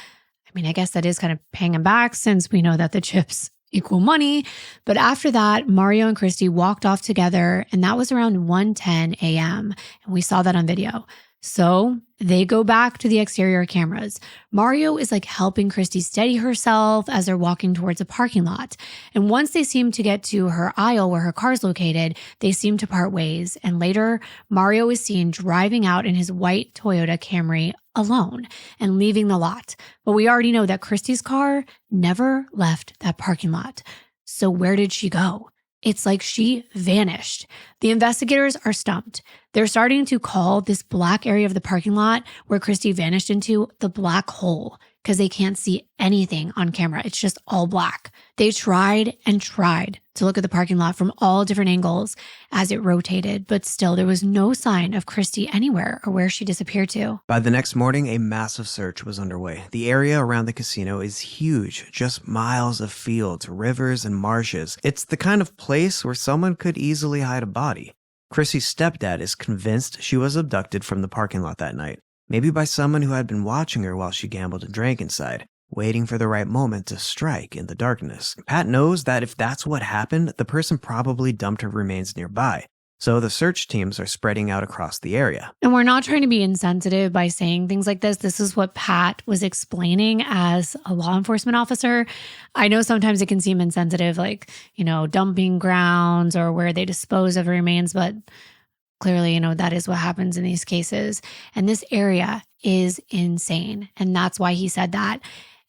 I mean, I guess that is kind of paying him back since we know that the chips equal money. But after that, Mario and Christie walked off together, and that was around 1:10 a.m. And we saw that on video. So they go back to the exterior cameras. Mario is like helping Christie steady herself as they're walking towards a parking lot. And once they seem to get to her aisle where her car's located, they seem to part ways. And later, Mario is seen driving out in his white Toyota Camry alone and leaving the lot. But we already know that Christie's car never left that parking lot. So where did she go? It's like she vanished. The investigators are stumped. They're starting to call this black area of the parking lot where Christie vanished into the black hole because they can't see anything on camera. It's just all black. They tried and tried to look at the parking lot from all different angles as it rotated, but still there was no sign of Christie anywhere or where she disappeared to. By the next morning, a massive search was underway. The area around the casino is huge, just miles of fields, rivers, and marshes. It's the kind of place where someone could easily hide a body. Christie's stepdad is convinced she was abducted from the parking lot that night, maybe by someone who had been watching her while she gambled and drank inside, waiting for the right moment to strike in the darkness. Pat knows that if that's what happened, the person probably dumped her remains nearby, so the search teams are spreading out across the area. And we're not trying to be insensitive by saying things like this. This is what Pat was explaining as a law enforcement officer. I know sometimes it can seem insensitive, like, dumping grounds or where they dispose of remains, but clearly, that is what happens in these cases. And this area is insane. And that's why he said that.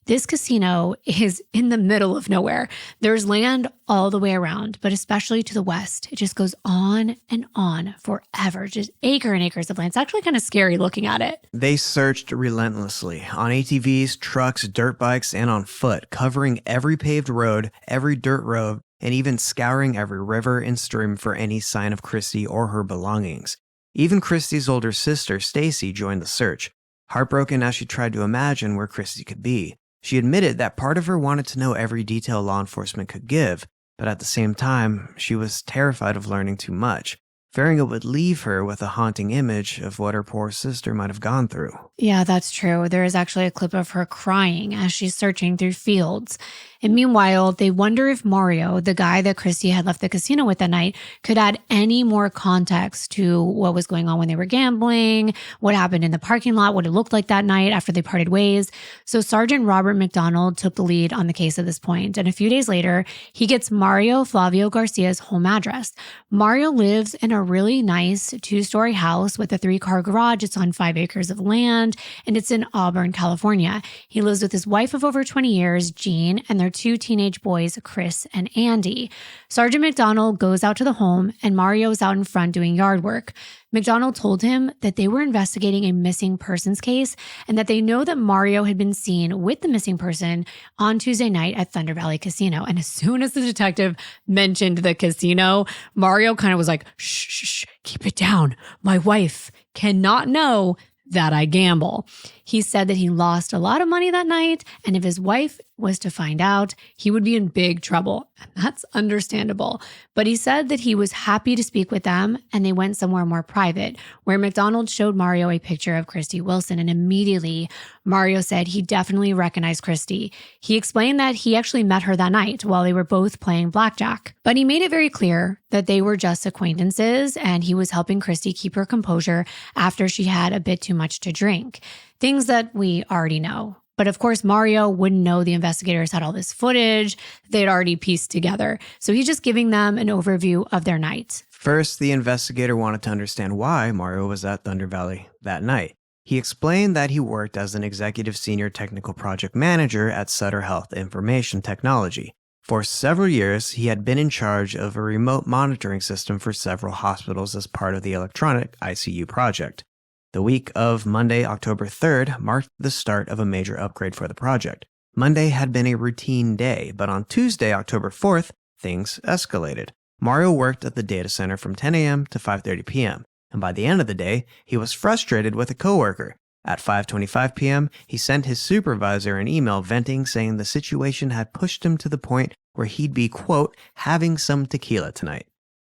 This casino is in the middle of nowhere. There's land all the way around, but especially to the west. It just goes on and on forever, just acres and acres of land. It's actually kind of scary looking at it. They searched relentlessly on ATVs, trucks, dirt bikes, and on foot, covering every paved road, every dirt road, and even scouring every river and stream for any sign of Christie or her belongings. Even Christie's older sister, Stacy, joined the search, heartbroken as she tried to imagine where Christie could be. She admitted that part of her wanted to know every detail law enforcement could give, but at the same time, she was terrified of learning too much, fearing it would leave her with a haunting image of what her poor sister might have gone through. Yeah, that's true. There is actually a clip of her crying as she's searching through fields. And meanwhile, they wonder if Mario, the guy that Christie had left the casino with that night, could add any more context to what was going on when they were gambling, what happened in the parking lot, what it looked like that night after they parted ways. So Sergeant Robert McDonald took the lead on the case at this point. And a few days later, he gets Mario Flavio Garcia's home address. Mario lives in a really nice 2-story house with a 3-car garage. It's on 5 acres of land, and it's in Auburn, California. He lives with his wife of over 20 years, Jean, and their 2 teenage boys, Chris and Andy. Sergeant McDonald goes out to the home, and Mario is out in front doing yard work. McDonald told him that they were investigating a missing persons case and that they know that Mario had been seen with the missing person on Tuesday night at Thunder Valley Casino. And as soon as the detective mentioned the casino, Mario kind of was like, shh, keep it down. My wife cannot know that I gamble. He said that he lost a lot of money that night, and if his wife was to find out, he would be in big trouble. And that's understandable. But he said that he was happy to speak with them, and they went somewhere more private, where McDonald showed Mario a picture of Christie Wilson, and immediately Mario said he definitely recognized Christie. He explained that he actually met her that night while they were both playing blackjack. But he made it very clear that they were just acquaintances, and he was helping Christie keep her composure after she had a bit too much to drink. Things that we already know. But of course, Mario wouldn't know the investigators had all this footage they'd already pieced together. So he's just giving them an overview of their night. First, the investigator wanted to understand why Mario was at Thunder Valley that night. He explained that he worked as an executive senior technical project manager at Sutter Health Information Technology. For several years, he had been in charge of a remote monitoring system for several hospitals as part of the electronic ICU project. The week of Monday, October 3rd, marked the start of a major upgrade for the project. Monday had been a routine day, but on Tuesday, October 4th, things escalated. Mario worked at the data center from 10 a.m. to 5:30 p.m., and by the end of the day, he was frustrated with a coworker. At 5:25 p.m., he sent his supervisor an email venting, saying the situation had pushed him to the point where he'd be, quote, having some tequila tonight.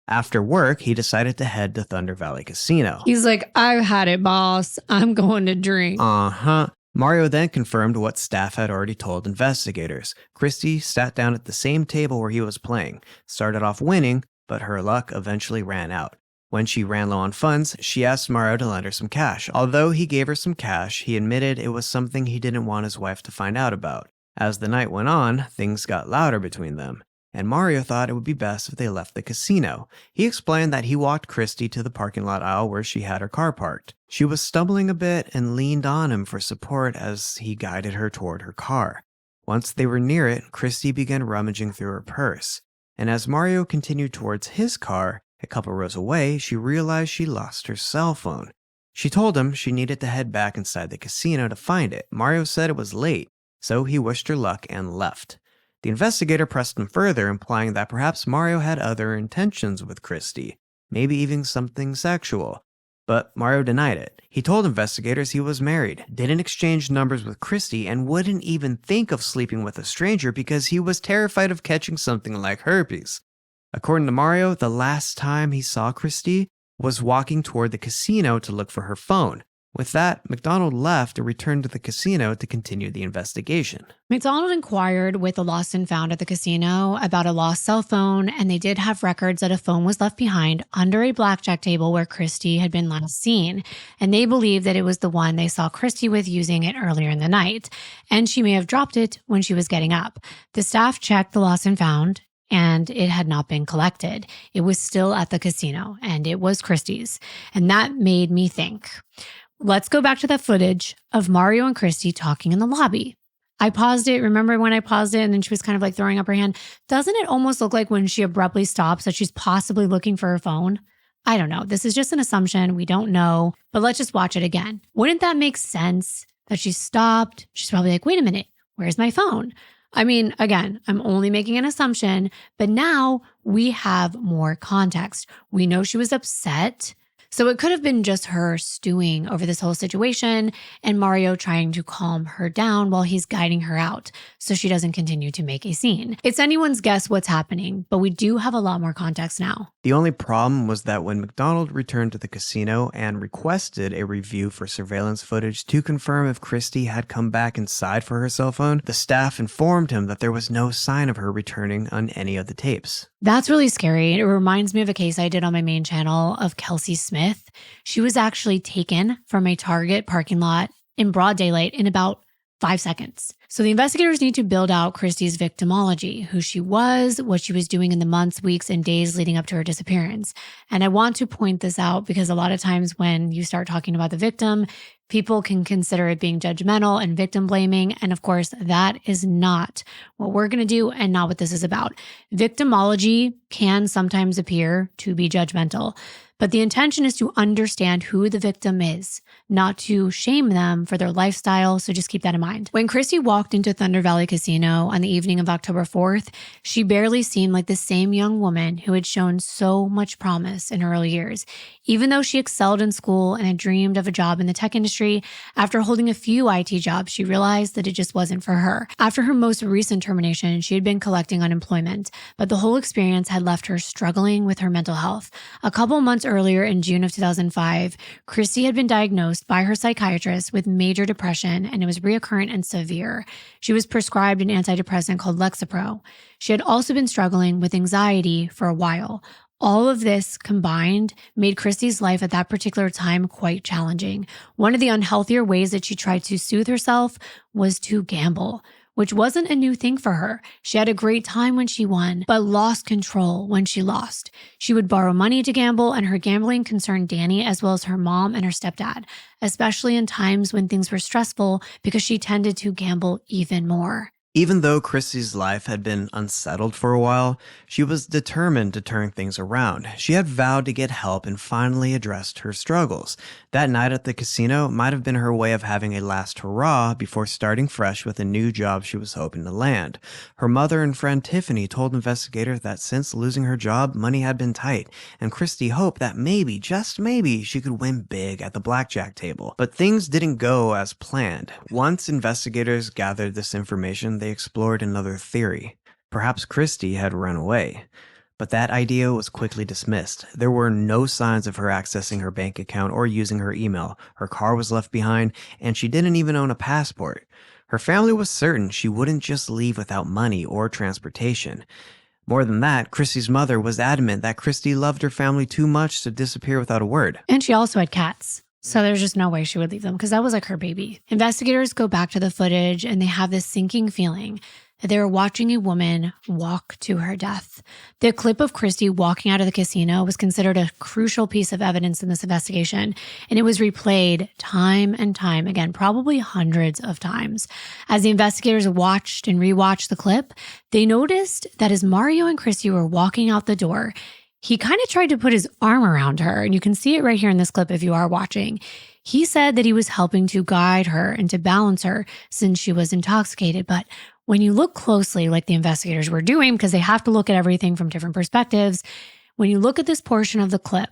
After work, he decided to head to Thunder Valley Casino. He's like, I've had it, boss. I'm going to drink. Mario then confirmed what staff had already told investigators. Christie sat down at the same table where he was playing, started off winning, but her luck eventually ran out. When she ran low on funds, she asked Mario to lend her some cash. Although he gave her some cash, he admitted it was something he didn't want his wife to find out about. As the night went on, things got louder between them, and Mario thought it would be best if they left the casino. He explained that he walked Christie to the parking lot aisle where she had her car parked. She was stumbling a bit and leaned on him for support as he guided her toward her car. Once they were near it, Christie began rummaging through her purse, and as Mario continued towards his car, A couple rows away, she realized she lost her cell phone. She told him she needed to head back inside the casino to find it. Mario said it was late, so he wished her luck and left. The investigator pressed him further, implying that perhaps Mario had other intentions with Christie, maybe even something sexual. But Mario denied it. He told investigators he was married, didn't exchange numbers with Christie, and wouldn't even think of sleeping with a stranger because he was terrified of catching something like herpes. According to Mario, the last time he saw Christie was walking toward the casino to look for her phone. With that, McDonald left and returned to the casino to continue the investigation. McDonald inquired with the lost and found at the casino about a lost cell phone, and they did have records that a phone was left behind under a blackjack table where Christie had been last seen, and they believe that it was the one they saw Christie with using it earlier in the night, and she may have dropped it when she was getting up. The staff checked the lost and found, and it had not been collected. It was still at the casino, and it was Christie's, and that made me think. Let's go back to that footage of Mario and Christie talking in the lobby. I paused it. Remember when I paused it and then she was kind of like throwing up her hand? Doesn't it almost look like when she abruptly stops that she's possibly looking for her phone? I don't know. This is just an assumption. We don't know, but let's just watch it again. Wouldn't that make sense that she stopped? She's probably like, wait a minute, where's my phone? I mean, again, I'm only making an assumption, but now we have more context. We know she was upset. So it could have been just her stewing over this whole situation and Mario trying to calm her down while he's guiding her out so she doesn't continue to make a scene. It's anyone's guess what's happening, but we do have a lot more context now. The only problem was that when McDonald returned to the casino and requested a review for surveillance footage to confirm if Christie had come back inside for her cell phone, the staff informed him that there was no sign of her returning on any of the tapes. That's really scary. It reminds me of a case I did on my main channel of Kelsey Smith. She was actually taken from a Target parking lot in broad daylight in about 5 seconds. So the investigators need to build out Christie's victimology, who she was, what she was doing in the months, weeks, and days leading up to her disappearance. And I want to point this out because a lot of times when you start talking about the victim, people can consider it being judgmental and victim blaming. And of course, that is not what we're going to do and not what this is about. Victimology can sometimes appear to be judgmental, but the intention is to understand who the victim is, not to shame them for their lifestyle. So just keep that in mind. When Christie walked into Thunder Valley Casino on the evening of October 4th, she barely seemed like the same young woman who had shown so much promise in her early years. Even though she excelled in school and had dreamed of a job in the tech industry, after holding a few IT jobs, she realized that it just wasn't for her. After her most recent termination, she had been collecting unemployment, but the whole experience had left her struggling with her mental health. A couple months earlier, in June of 2005, Christie had been diagnosed by her psychiatrist with major depression, and it was recurrent and severe. She was prescribed an antidepressant called Lexapro. She had also been struggling with anxiety for a while. All of this combined made Christie's life at that particular time quite challenging. One of the unhealthier ways that she tried to soothe herself was to gamble, which wasn't a new thing for her. She had a great time when she won, but lost control when she lost. She would borrow money to gamble, and her gambling concerned Danny as well as her mom and her stepdad, especially in times when things were stressful because she tended to gamble even more. Even though Christie's life had been unsettled for a while, she was determined to turn things around. She had vowed to get help and finally addressed her struggles. That night at the casino might have been her way of having a last hurrah before starting fresh with a new job she was hoping to land. Her mother and friend Tiffany told investigators that since losing her job, money had been tight, and Christie hoped that maybe, just maybe, she could win big at the blackjack table. But things didn't go as planned. Once investigators gathered this information, they explored another theory. Perhaps Christie had run away. But that idea was quickly dismissed. There were no signs of her accessing her bank account or using her email. Her car was left behind, and she didn't even own a passport. Her family was certain she wouldn't just leave without money or transportation. More than that, Christie's mother was adamant that Christie loved her family too much to disappear without a word. And she also had cats. So there's just no way she would leave them because that was like her baby. Investigators go back to the footage and they have this sinking feeling that they were watching a woman walk to her death. The clip of Christie walking out of the casino was considered a crucial piece of evidence in this investigation, and it was replayed time and time again, probably hundreds of times. As the investigators watched and rewatched the clip, they noticed that as Mario and Christie were walking out the door, he kind of tried to put his arm around her. And you can see it right here in this clip if you are watching. He said that he was helping to guide her and to balance her since she was intoxicated. But when you look closely, like the investigators were doing, because they have to look at everything from different perspectives, when you look at this portion of the clip,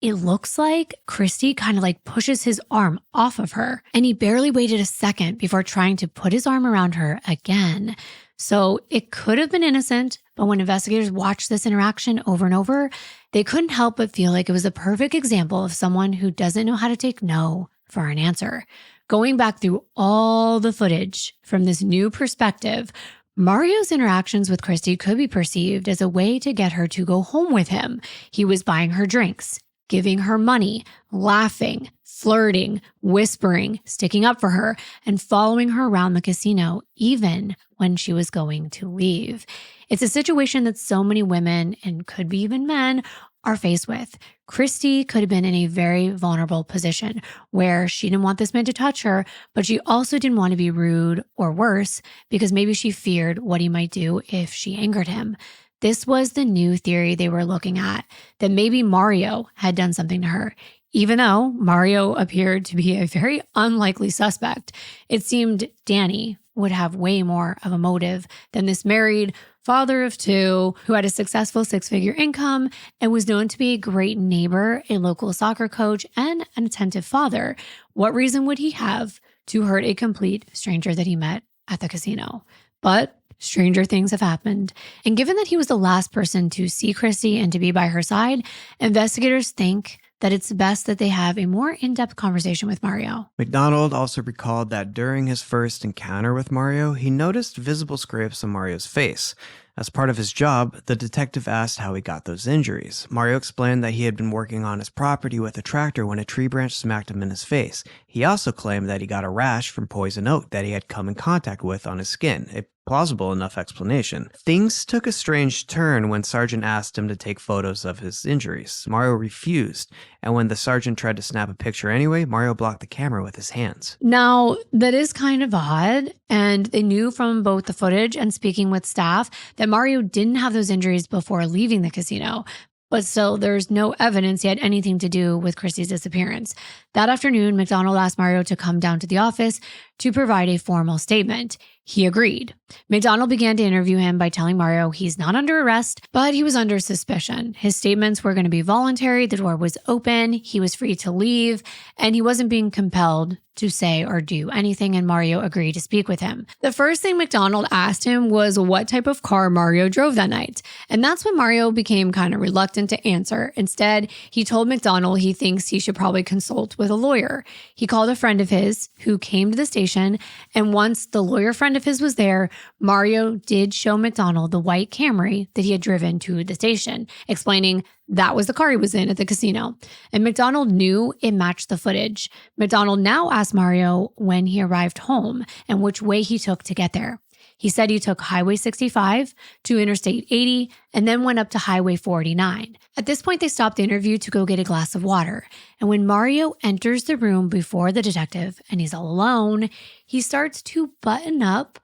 it looks like Christie kind of like pushes his arm off of her, and he barely waited a second before trying to put his arm around her again. So it could have been innocent, but when investigators watched this interaction over and over, they couldn't help but feel like it was a perfect example of someone who doesn't know how to take no for an answer. Going back through all the footage from this new perspective, Mario's interactions with Christie could be perceived as a way to get her to go home with him. He was buying her drinks, giving her money, laughing, flirting, whispering, sticking up for her, and following her around the casino, even when she was going to leave. It's a situation that so many women, and could be even men, are faced with. Christie could have been in a very vulnerable position where she didn't want this man to touch her, but she also didn't want to be rude or worse because maybe she feared what he might do if she angered him. This was the new theory they were looking at, that maybe Mario had done something to her. Even though Mario appeared to be a very unlikely suspect, it seemed Danny would have way more of a motive than this married father of two who had a successful six-figure income and was known to be a great neighbor, a local soccer coach, and an attentive father. What reason would he have to hurt a complete stranger that he met at the casino? But stranger things have happened. And given that he was the last person to see Christie and to be by her side, investigators think that it's best that they have a more in-depth conversation with Mario. McDonald also recalled that during his first encounter with Mario, he noticed visible scrapes on Mario's face. As part of his job, the detective asked how he got those injuries. Mario explained that he had been working on his property with a tractor when a tree branch smacked him in his face. He also claimed that he got a rash from poison oak that he had come in contact with on his skin, a plausible enough explanation. Things took a strange turn when Sergeant asked him to take photos of his injuries. Mario refused, and when the sergeant tried to snap a picture anyway, Mario blocked the camera with his hands. Now, that is kind of odd, and they knew from both the footage and speaking with staff that Mario didn't have those injuries before leaving the casino. But still, there's no evidence he had anything to do with Christie's disappearance. That afternoon, McDonald asked Mario to come down to the office to provide a formal statement. He agreed. McDonald began to interview him by telling Mario he's not under arrest, but he was under suspicion. His statements were going to be voluntary, the door was open, he was free to leave, and he wasn't being compelled to say or do anything, and Mario agreed to speak with him. The first thing McDonald asked him was what type of car Mario drove that night, and that's when Mario became kind of reluctant to answer. Instead, he told McDonald he thinks he should probably consult with a lawyer. He called a friend of his who came to the station, and once the lawyer friend of his was there, Mario did show McDonald the white Camry that he had driven to the station, explaining that was the car he was in at the casino. And McDonald knew it matched the footage. McDonald now asked Mario when he arrived home and which way he took to get there. He said he took Highway 65 to Interstate 80 and then went up to Highway 49. At this point, they stopped the interview to go get a glass of water. And when Mario enters the room before the detective and he's all alone, he starts to button up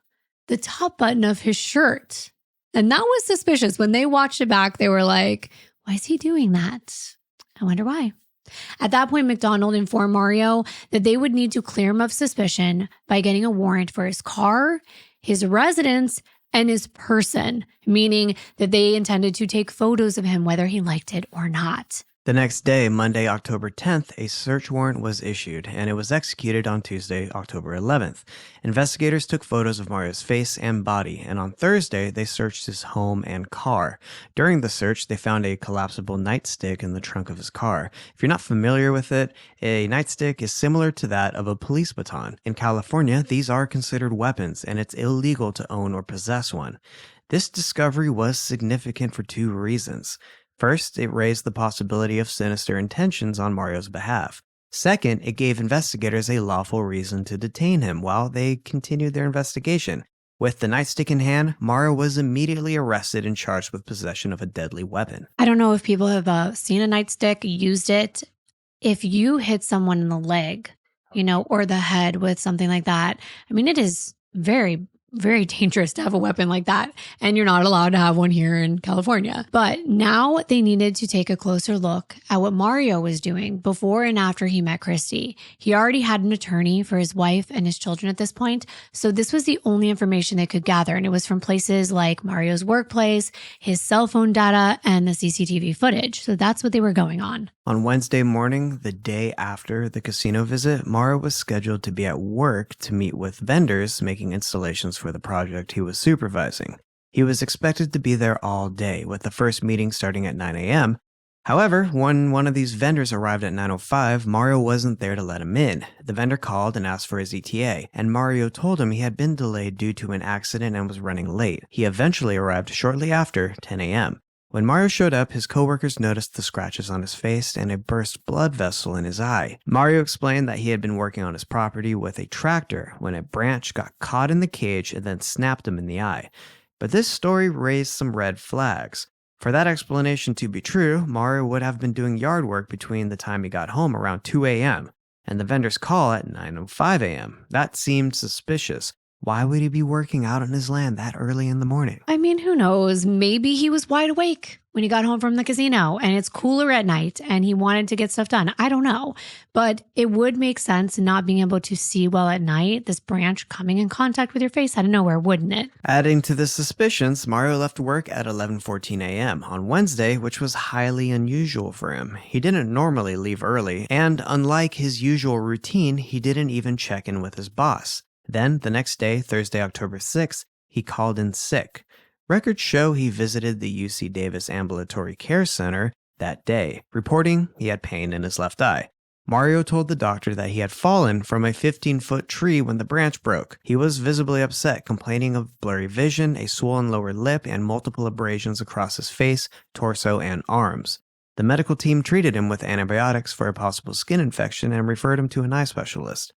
the top button of his shirt. And that was suspicious. When they watched it back, they were like, why is he doing that? I wonder why. At that point, McDonald informed Mario that they would need to clear him of suspicion by getting a warrant for his car, his residence, and his person, meaning that they intended to take photos of him whether he liked it or not. The next day, Monday, October 10th, a search warrant was issued, and it was executed on Tuesday, October 11th. Investigators took photos of Mario's face and body, and on Thursday, they searched his home and car. During the search, they found a collapsible nightstick in the trunk of his car. If you're not familiar with it, a nightstick is similar to that of a police baton. In California, these are considered weapons, and it's illegal to own or possess one. This discovery was significant for two reasons. First, it raised the possibility of sinister intentions on Mario's behalf. Second, it gave investigators a lawful reason to detain him while they continued their investigation. With the nightstick in hand, Mario was immediately arrested and charged with possession of a deadly weapon. I don't know if people have seen a nightstick, used it. If you hit someone in the leg, or the head with something like that, I mean, it is very very dangerous to have a weapon like that. And you're not allowed to have one here in California. But now they needed to take a closer look at what Mario was doing before and after he met Christie. He already had an attorney for his wife and his children at this point. So this was the only information they could gather. And it was from places like Mario's workplace, his cell phone data, and the CCTV footage. So that's what they were going on. On Wednesday morning, the day after the casino visit, Mario was scheduled to be at work to meet with vendors making installations for the project he was supervising. He was expected to be there all day, with the first meeting starting at 9 a.m. However, when one of these vendors arrived at 9:05, Mario wasn't there to let him in. The vendor called and asked for his ETA, and Mario told him he had been delayed due to an accident and was running late. He eventually arrived shortly after 10 a.m. When Mario showed up, his coworkers noticed the scratches on his face and a burst blood vessel in his eye. Mario explained that he had been working on his property with a tractor when a branch got caught in the cage and then snapped him in the eye. But this story raised some red flags. For that explanation to be true, Mario would have been doing yard work between the time he got home around 2 a.m. and the vendor's call at 9:05 a.m. That seemed suspicious. Why would he be working out on his land that early in the morning? I mean, who knows? Maybe he was wide awake when he got home from the casino and it's cooler at night and he wanted to get stuff done. I don't know. But it would make sense not being able to see well at night, this branch coming in contact with your face out of nowhere, wouldn't it? Adding to the suspicions, Mario left work at 11:14 a.m. on Wednesday, which was highly unusual for him. He didn't normally leave early, and unlike his usual routine, he didn't even check in with his boss. Then, the next day, Thursday, October 6th, he called in sick. Records show he visited the UC Davis Ambulatory Care Center that day, reporting he had pain in his left eye. Mario told the doctor that he had fallen from a 15-foot tree when the branch broke. He was visibly upset, complaining of blurry vision, a swollen lower lip, and multiple abrasions across his face, torso, and arms. The medical team treated him with antibiotics for a possible skin infection and referred him to an eye specialist.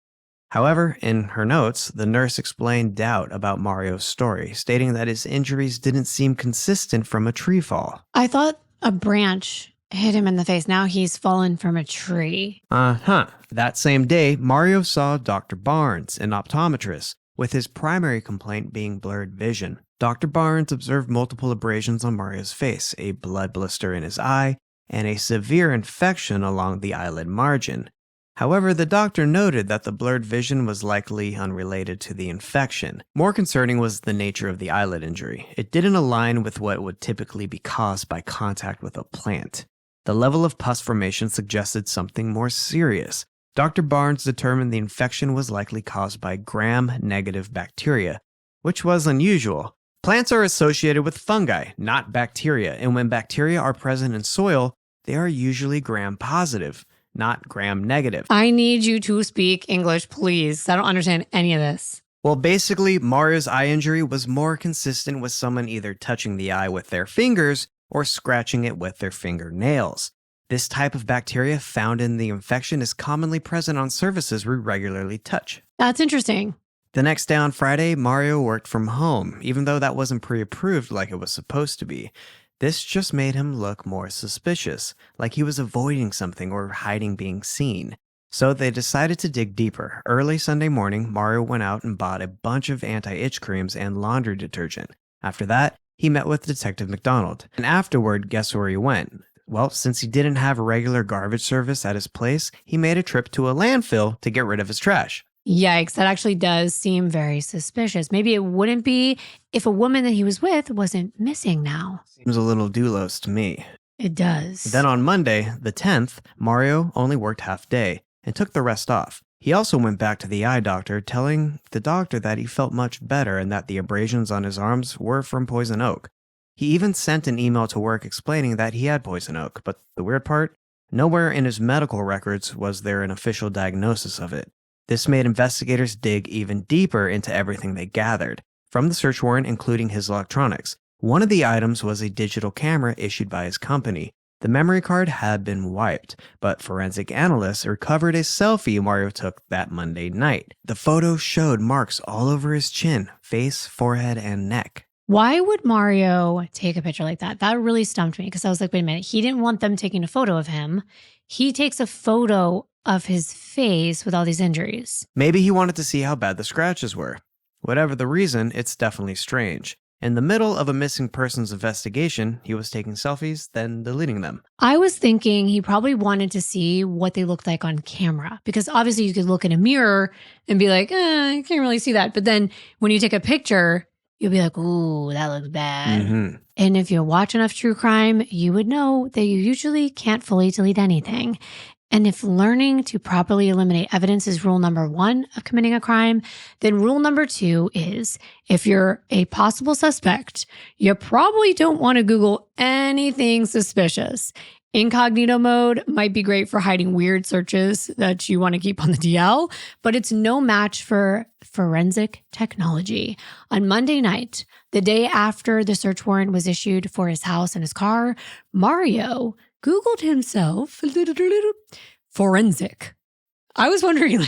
However, in her notes, the nurse explained doubt about Mario's story, stating that his injuries didn't seem consistent from a tree fall. I thought a branch hit him in the face. Now he's fallen from a tree. That same day, Mario saw Dr. Barnes, an optometrist, with his primary complaint being blurred vision. Dr. Barnes observed multiple abrasions on Mario's face, a blood blister in his eye, and a severe infection along the eyelid margin. However, the doctor noted that the blurred vision was likely unrelated to the infection. More concerning was the nature of the eyelid injury. It didn't align with what would typically be caused by contact with a plant. The level of pus formation suggested something more serious. Dr. Barnes determined the infection was likely caused by gram-negative bacteria, which was unusual. Plants are associated with fungi, not bacteria, and when bacteria are present in soil, they are usually gram-positive, not gram-negative. I need you to speak English, please. I don't understand any of this. Well, basically, Mario's eye injury was more consistent with someone either touching the eye with their fingers or scratching it with their fingernails. This type of bacteria found in the infection is commonly present on surfaces we regularly touch. That's interesting. The next day on Friday, Mario worked from home, even though that wasn't pre-approved like it was supposed to be. This just made him look more suspicious, like he was avoiding something or hiding being seen. So they decided to dig deeper. Early Sunday morning, Mario went out and bought a bunch of anti-itch creams and laundry detergent. After that, he met with Detective McDonald. And afterward, guess where he went? Well, since he didn't have a regular garbage service at his place, he made a trip to a landfill to get rid of his trash. Yikes, that actually does seem very suspicious. Maybe it wouldn't be if a woman that he was with wasn't missing now. Seems a little doulos to me. It does. Then on Monday, the 10th, Mario only worked half day and took the rest off. He also went back to the eye doctor, telling the doctor that he felt much better and that the abrasions on his arms were from poison oak. He even sent an email to work explaining that he had poison oak, but the weird part? Nowhere in his medical records was there an official diagnosis of it. This made investigators dig even deeper into everything they gathered, from the search warrant including his electronics. One of the items was a digital camera issued by his company. The memory card had been wiped, but forensic analysts recovered a selfie Mario took that Monday night. The photo showed marks all over his chin, face, forehead, and neck. Why would Mario take a picture like that? That really stumped me because I was like, wait a minute, he didn't want them taking a photo of him. He takes a photo of his face with all these injuries. Maybe he wanted to see how bad the scratches were. Whatever the reason, it's definitely strange. In the middle of a missing persons investigation, he was taking selfies, then deleting them. I was thinking he probably wanted to see what they looked like on camera, because obviously you could look in a mirror and be like, I can't really see that. But then when you take a picture, you'll be like, ooh, that looks bad. Mm-hmm. And if you watch enough true crime, you would know that you usually can't fully delete anything. And if learning to properly eliminate evidence is rule number 1 of committing a crime, then rule number 2 is if you're a possible suspect, you probably don't want to Google anything suspicious. Incognito mode might be great for hiding weird searches that you want to keep on the DL, but it's no match for forensic technology. On Monday night, the day after the search warrant was issued for his house and his car, Mario Googled himself forensic. I was wondering,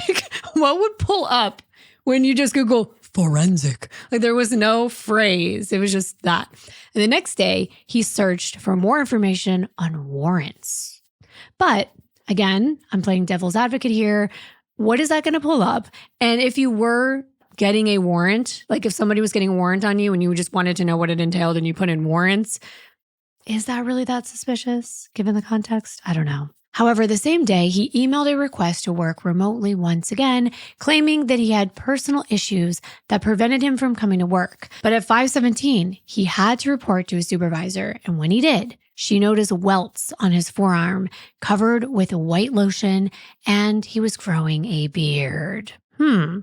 what would pull up when you just Google forensic? There was no phrase. It was just that. And the next day, he searched for more information on warrants. But again, I'm playing devil's advocate here. What is that going to pull up? And if you were getting a warrant, like if somebody was getting a warrant on you and you just wanted to know what it entailed and you put in warrants, is that really that suspicious given the context? I don't know. However, the same day, he emailed a request to work remotely once again, claiming that he had personal issues that prevented him from coming to work. But at 5:17, he had to report to his supervisor. And when he did, she noticed welts on his forearm covered with white lotion, and he was growing a beard.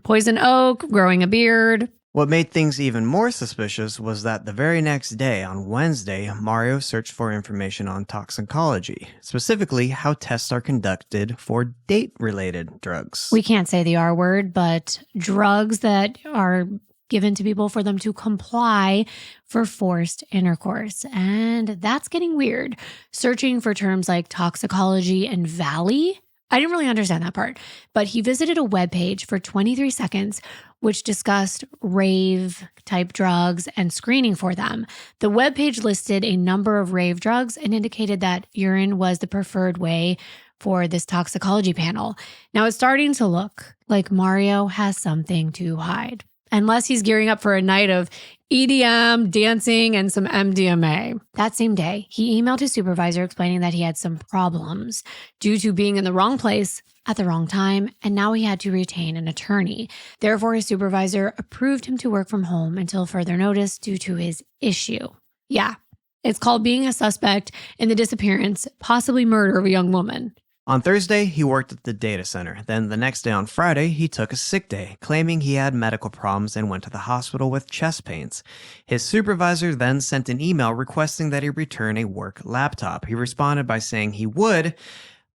Poison oak, growing a beard. What made things even more suspicious was that the very next day, on Wednesday, Mario searched for information on toxicology, specifically how tests are conducted for date-related drugs. We can't say the R word, but drugs that are given to people for them to comply for forced intercourse. And that's getting weird. Searching for terms like toxicology and valley, I didn't really understand that part, but he visited a webpage for 23 seconds which discussed rave type drugs and screening for them. The webpage listed a number of rave drugs and indicated that urine was the preferred way for this toxicology panel. Now it's starting to look like Mario has something to hide, unless he's gearing up for a night of EDM, dancing, and some MDMA. That same day, he emailed his supervisor explaining that he had some problems due to being in the wrong place at the wrong time, and now he had to retain an attorney. Therefore, his supervisor approved him to work from home until further notice due to his issue. Yeah, it's called being a suspect in the disappearance, possibly murder of a young woman. On Thursday, he worked at the data center. Then the next day on Friday, he took a sick day, claiming he had medical problems and went to the hospital with chest pains. His supervisor then sent an email requesting that he return a work laptop. He responded by saying he would,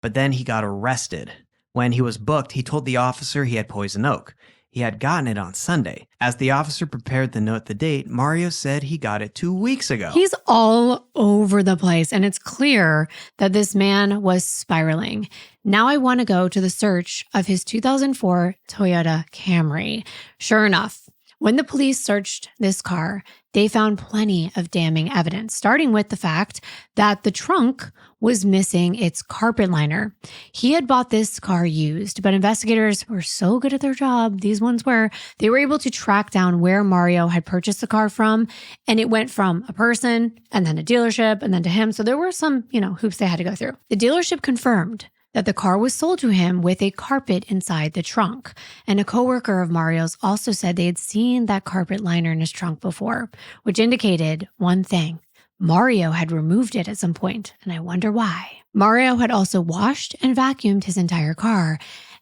but then he got arrested. When he was booked, he told the officer he had poison oak. He had gotten it on Sunday. As the officer prepared to note the date, Mario said he got it 2 weeks ago. He's all over the place, and it's clear that this man was spiraling. Now I want to go to the search of his 2004 Toyota Camry. Sure enough, when the police searched this car, they found plenty of damning evidence, starting with the fact that the trunk was missing its carpet liner. He had bought this car used, but investigators were so good at their job, they were able to track down where Mario had purchased the car from, and it went from a person, and then a dealership, and then to him. So there were some, hoops they had to go through. The dealership confirmed that the car was sold to him with a carpet inside the trunk. And a coworker of Mario's also said they had seen that carpet liner in his trunk before, which indicated one thing. Mario had removed it at some point, and I wonder why. Mario had also washed and vacuumed his entire car,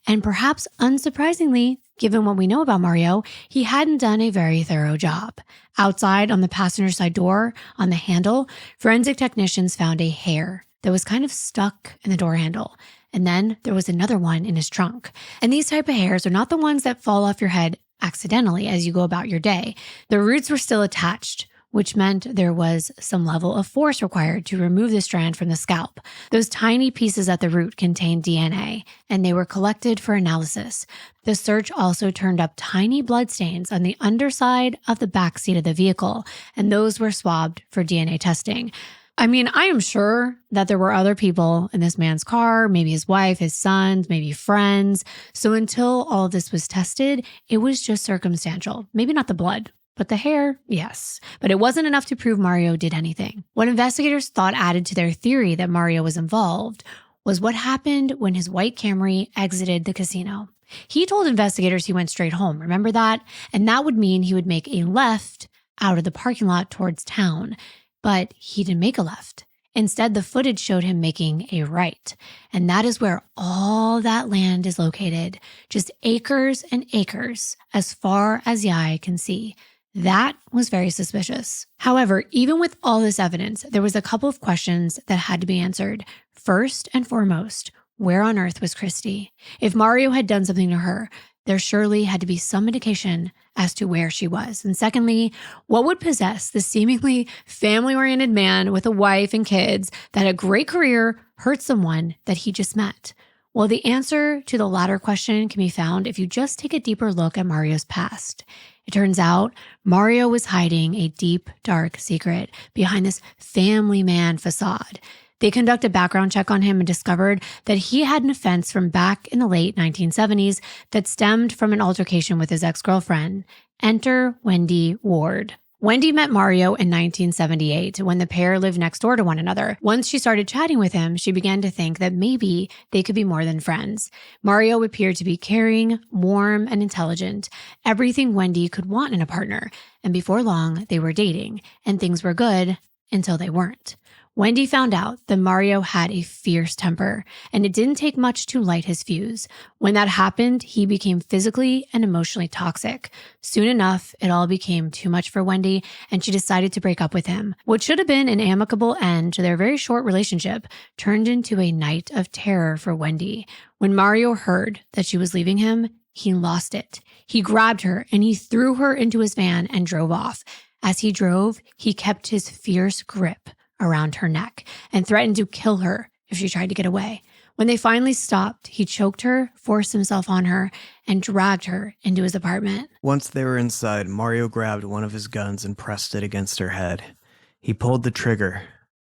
and perhaps unsurprisingly, given what we know about Mario, he hadn't done a very thorough job. Outside on the passenger side door, on the handle, forensic technicians found a hair that was kind of stuck in the door handle. And then there was another one in his trunk. And these type of hairs are not the ones that fall off your head accidentally as you go about your day. The roots were still attached, which meant there was some level of force required to remove the strand from the scalp. Those tiny pieces at the root contained DNA, and they were collected for analysis. The search also turned up tiny bloodstains on the underside of the back seat of the vehicle, and those were swabbed for DNA testing. I mean, I am sure that there were other people in this man's car, maybe his wife, his sons, maybe friends. So until all of this was tested, it was just circumstantial. Maybe not the blood, but the hair, yes. But it wasn't enough to prove Mario did anything. What investigators thought added to their theory that Mario was involved was what happened when his white Camry exited the casino. He told investigators he went straight home, remember that? And that would mean he would make a left out of the parking lot towards town. But he didn't make a left. Instead, the footage showed him making a right. And that is where all that land is located. Just acres and acres, as far as the eye can see. That was very suspicious. However, even with all this evidence, there was a couple of questions that had to be answered. First and foremost, where on earth was Christie? If Mario had done something to her, there surely had to be some indication as to where she was. And secondly, what would possess the seemingly family-oriented man with a wife and kids that had a great career hurt someone that he just met? Well, the answer to the latter question can be found if you just take a deeper look at Mario's past. It turns out Mario was hiding a deep, dark secret behind this family man facade. They conducted a background check on him and discovered that he had an offense from back in the late 1970s that stemmed from an altercation with his ex-girlfriend. Enter Wendy Ward. Wendy met Mario in 1978 when the pair lived next door to one another. Once she started chatting with him, she began to think that maybe they could be more than friends. Mario appeared to be caring, warm, and intelligent, everything Wendy could want in a partner. And before long, they were dating, and things were good until they weren't. Wendy found out that Mario had a fierce temper, and it didn't take much to light his fuse. When that happened, he became physically and emotionally toxic. Soon enough, it all became too much for Wendy, and she decided to break up with him. What should have been an amicable end to their very short relationship turned into a night of terror for Wendy. When Mario heard that she was leaving him, he lost it. He grabbed her, and he threw her into his van and drove off. As he drove, he kept his fierce grip around her neck and threatened to kill her if she tried to get away. When they finally stopped, he choked her, forced himself on her, and dragged her into his apartment. Once they were inside, Mario grabbed one of his guns and pressed it against her head. He pulled the trigger,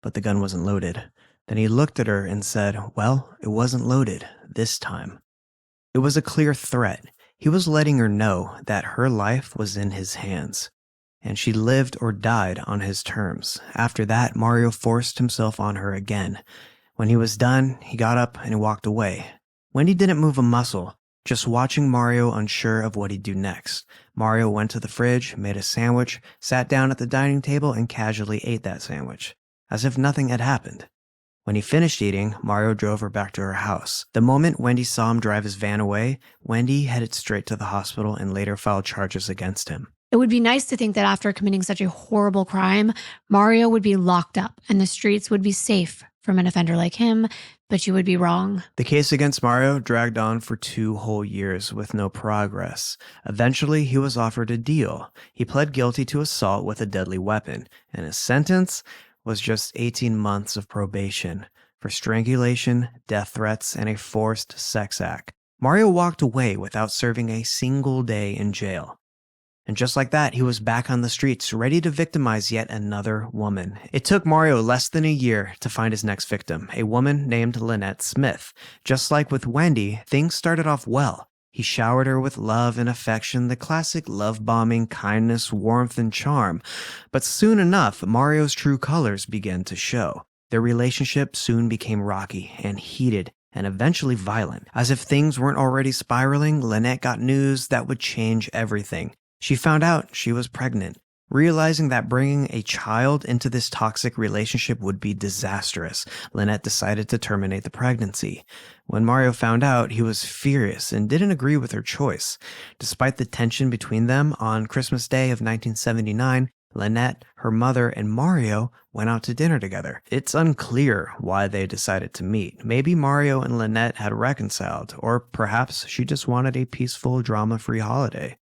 but the gun wasn't loaded. Then he looked at her and said, well, it wasn't loaded this time. It was a clear threat. He was letting her know that her life was in his hands, and she lived or died on his terms. After that, Mario forced himself on her again. When he was done, he got up and walked away. Wendy didn't move a muscle, just watching Mario, unsure of what he'd do next. Mario went to the fridge, made a sandwich, sat down at the dining table, and casually ate that sandwich, as if nothing had happened. When he finished eating, Mario drove her back to her house. The moment Wendy saw him drive his van away, Wendy headed straight to the hospital and later filed charges against him. It would be nice to think that after committing such a horrible crime, Mario would be locked up and the streets would be safe from an offender like him, but you would be wrong. The case against Mario dragged on for 2 whole years with no progress. Eventually, he was offered a deal. He pled guilty to assault with a deadly weapon, and his sentence was just 18 months of probation for strangulation, death threats, and a forced sex act. Mario walked away without serving a single day in jail. And just like that, he was back on the streets, ready to victimize yet another woman. It took Mario less than a year to find his next victim, a woman named Lynette Smith. Just like with Wendy, things started off well. He showered her with love and affection, the classic love-bombing, kindness, warmth, and charm. But soon enough, Mario's true colors began to show. Their relationship soon became rocky and heated, and eventually violent. As if things weren't already spiraling, Lynette got news that would change everything. She found out she was pregnant. Realizing that bringing a child into this toxic relationship would be disastrous, Lynette decided to terminate the pregnancy. When Mario found out, he was furious and didn't agree with her choice. Despite the tension between them, on Christmas Day of 1979, Lynette, her mother, and Mario went out to dinner together. It's unclear why they decided to meet. Maybe Mario and Lynette had reconciled, or perhaps she just wanted a peaceful, drama-free holiday.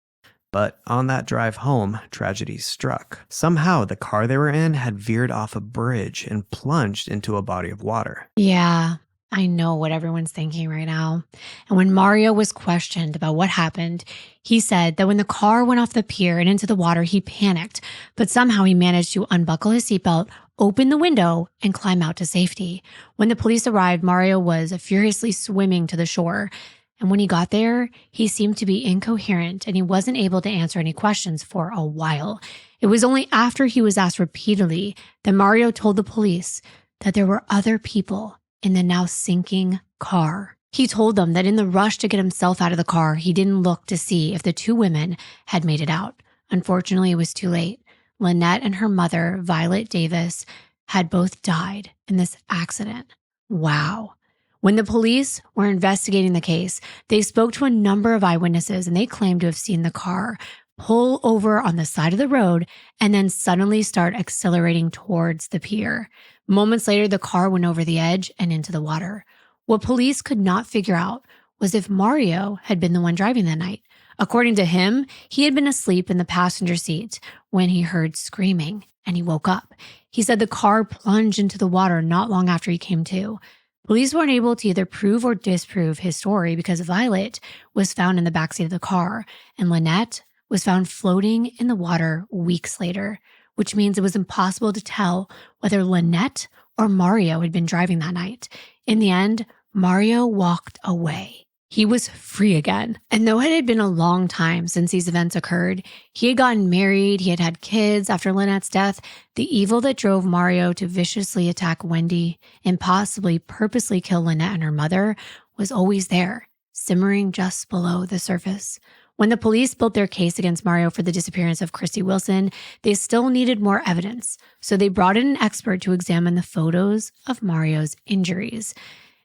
But on that drive home, tragedy struck. Somehow, the car they were in had veered off a bridge and plunged into a body of water. Yeah, I know what everyone's thinking right now. And when Mario was questioned about what happened, he said that when the car went off the pier and into the water, he panicked, but somehow he managed to unbuckle his seatbelt, open the window, and climb out to safety. When the police arrived, Mario was furiously swimming to the shore. And when he got there, he seemed to be incoherent and he wasn't able to answer any questions for a while. It was only after he was asked repeatedly that Mario told the police that there were other people in the now sinking car. He told them that in the rush to get himself out of the car, he didn't look to see if the two women had made it out. Unfortunately, it was too late. Lynette and her mother, Violet Davis, had both died in this accident. Wow. When the police were investigating the case, they spoke to a number of eyewitnesses and they claimed to have seen the car pull over on the side of the road and then suddenly start accelerating towards the pier. Moments later, the car went over the edge and into the water. What police could not figure out was if Mario had been the one driving that night. According to him, he had been asleep in the passenger seat when he heard screaming and he woke up. He said the car plunged into the water not long after he came to. Police weren't able to either prove or disprove his story because Violet was found in the backseat of the car and Lynette was found floating in the water weeks later, which means it was impossible to tell whether Lynette or Mario had been driving that night. In the end, Mario walked away. He was free again. And though it had been a long time since these events occurred, he had gotten married, he had had kids after Lynette's death, the evil that drove Mario to viciously attack Wendy and possibly purposely kill Lynette and her mother was always there, simmering just below the surface. When the police built their case against Mario for the disappearance of Christie Wilson, they still needed more evidence. So they brought in an expert to examine the photos of Mario's injuries.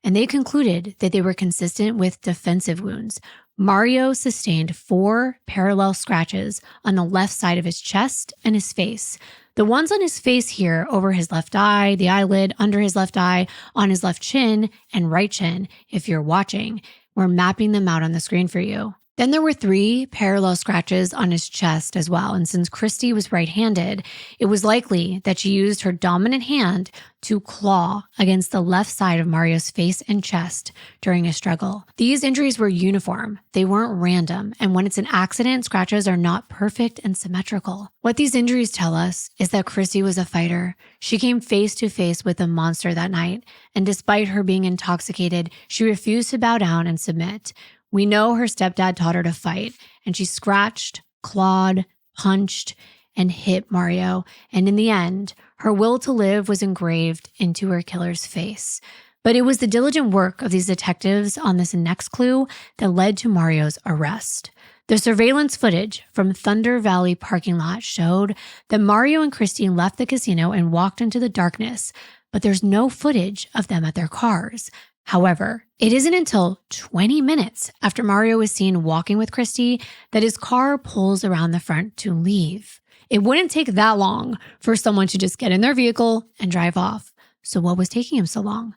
And they concluded that they were consistent with defensive wounds. Mario sustained 4 parallel scratches on the left side of his chest and his face. The ones on his face here, over his left eye, the eyelid, under his left eye, on his left chin, and right chin, if you're watching, we're mapping them out on the screen for you. Then there were 3 parallel scratches on his chest as well. And since Christie was right-handed, it was likely that she used her dominant hand to claw against the left side of Mario's face and chest during a struggle. These injuries were uniform. They weren't random. And when it's an accident, scratches are not perfect and symmetrical. What these injuries tell us is that Christie was a fighter. She came face to face with a monster that night. And despite her being intoxicated, she refused to bow down and submit. We know her stepdad taught her to fight, and she scratched, clawed, punched, and hit Mario. And in the end, her will to live was engraved into her killer's face. But it was the diligent work of these detectives on this next clue that led to Mario's arrest. The surveillance footage from Thunder Valley parking lot showed that Mario and Christie left the casino and walked into the darkness, but there's no footage of them at their cars. However, it isn't until 20 minutes after Mario is seen walking with Christie that his car pulls around the front to leave. It wouldn't take that long for someone to just get in their vehicle and drive off. So what was taking him so long?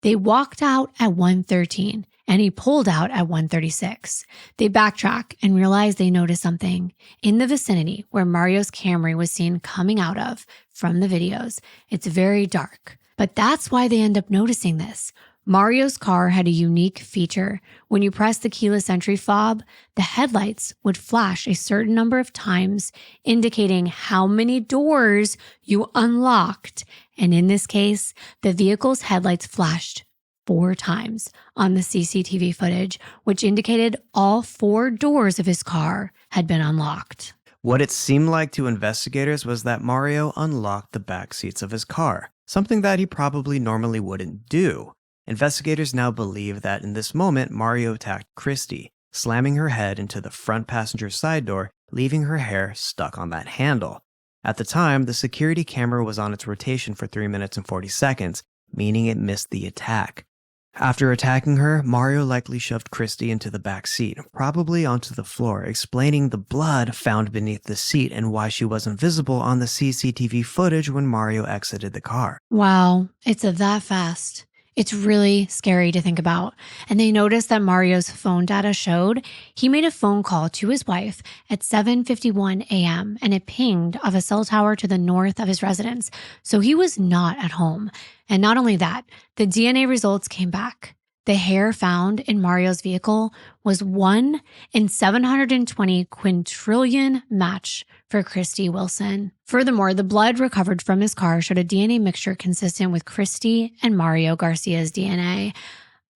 They walked out at 1:13 and he pulled out at 1:36. They backtrack and realize they noticed something. In the vicinity where Mario's Camry was seen coming out of from the videos, it's very dark. But that's why they end up noticing this. Mario's car had a unique feature. When you press the keyless entry fob, the headlights would flash a certain number of times, indicating how many doors you unlocked. And in this case, the vehicle's headlights flashed 4 times on the CCTV footage, which indicated all 4 doors of his car had been unlocked. What it seemed like to investigators was that Mario unlocked the back seats of his car, something that he probably normally wouldn't do. Investigators now believe that in this moment, Mario attacked Christie, slamming her head into the front passenger side door, leaving her hair stuck on that handle. At the time, the security camera was on its rotation for 3 minutes and 40 seconds, meaning it missed the attack. After attacking her, Mario likely shoved Christie into the back seat, probably onto the floor, explaining the blood found beneath the seat and why she wasn't visible on the CCTV footage when Mario exited the car. Wow, it's that fast. It's really scary to think about. And they noticed that Mario's phone data showed he made a phone call to his wife at 7:51 a.m. and it pinged off a cell tower to the north of his residence. So he was not at home. And not only that, the DNA results came back. The hair found in Mario's vehicle was 1 in 720 quintillion match for Christie Wilson. Furthermore, the blood recovered from his car showed a DNA mixture consistent with Christie and Mario Garcia's DNA.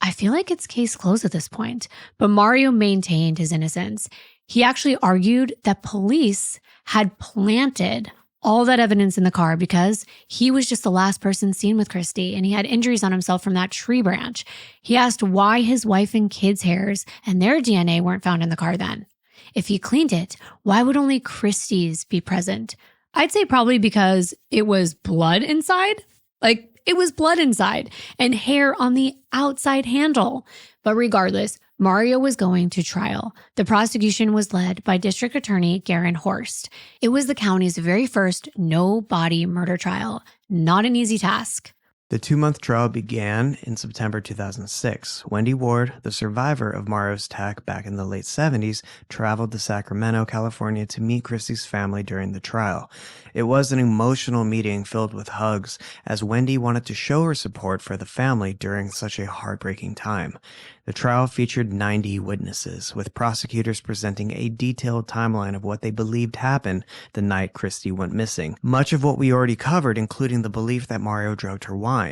I feel like it's case closed at this point, but Mario maintained his innocence. He actually argued that police had planted all that evidence in the car because he was just the last person seen with Christie and he had injuries on himself from that tree branch. He asked why his wife and kids' hairs and their DNA weren't found in the car then. If he cleaned it, why would only Christie's be present? I'd say probably because it was blood inside. It was blood inside and hair on the outside handle. But regardless, Mario was going to trial. The prosecution was led by District Attorney Garen Horst. It was the county's very first no-body murder trial. Not an easy task. The 2-month trial began in September 2006. Wendy Ward, the survivor of Mario's attack back in the late 70s, traveled to Sacramento, California to meet Christie's family during the trial. It was an emotional meeting filled with hugs, as Wendy wanted to show her support for the family during such a heartbreaking time. The trial featured 90 witnesses, with prosecutors presenting a detailed timeline of what they believed happened the night Christie went missing. Much of what we already covered, including the belief that Mario drugged her wine.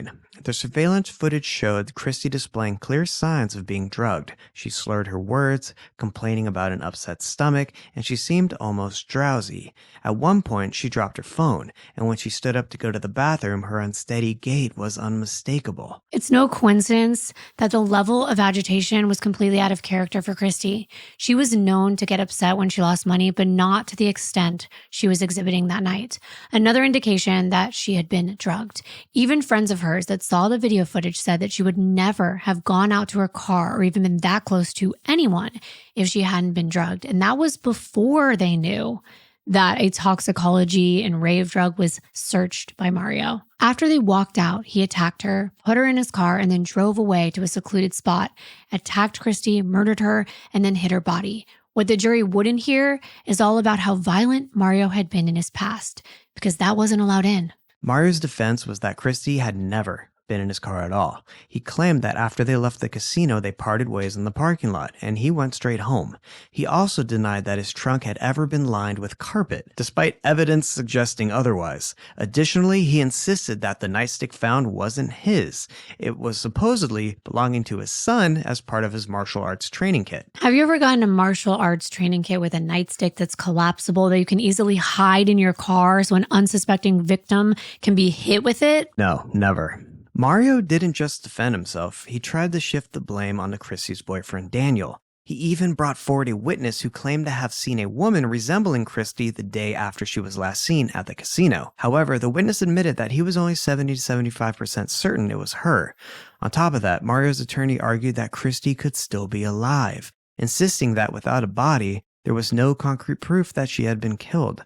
The surveillance footage showed Christie displaying clear signs of being drugged. She slurred her words, complaining about an upset stomach, and she seemed almost drowsy. At one point, she dropped her phone, and when she stood up to go to the bathroom, her unsteady gait was unmistakable. It's no coincidence that the level of agitation was completely out of character for Christie. She was known to get upset when she lost money, but not to the extent she was exhibiting that night. Another indication that she had been drugged. Even friends of hers that saw the video footage said that she would never have gone out to her car or even been that close to anyone if she hadn't been drugged. And that was before they knew that a toxicology and rave drug was searched by Mario. After they walked out, he attacked her, put her in his car, and then drove away to a secluded spot, attacked Christie, murdered her, and then hid her body. What the jury wouldn't hear is all about how violent Mario had been in his past, because that wasn't allowed in. Mario's defense was that Christie had never been in his car at all. He claimed that after they left the casino, they parted ways in the parking lot, and he went straight home. He also denied that his trunk had ever been lined with carpet, despite evidence suggesting otherwise. Additionally, he insisted that the nightstick found wasn't his. It was supposedly belonging to his son as part of his martial arts training kit. Have you ever gotten a martial arts training kit with a nightstick that's collapsible that you can easily hide in your car so an unsuspecting victim can be hit with it? No, never. Mario didn't just defend himself, he tried to shift the blame onto Christie's boyfriend Daniel. He even brought forward a witness who claimed to have seen a woman resembling Christie the day after she was last seen at the casino. However, the witness admitted that he was only 70 to 75% certain it was her. On top of that, Mario's attorney argued that Christie could still be alive, insisting that without a body, there was no concrete proof that she had been killed.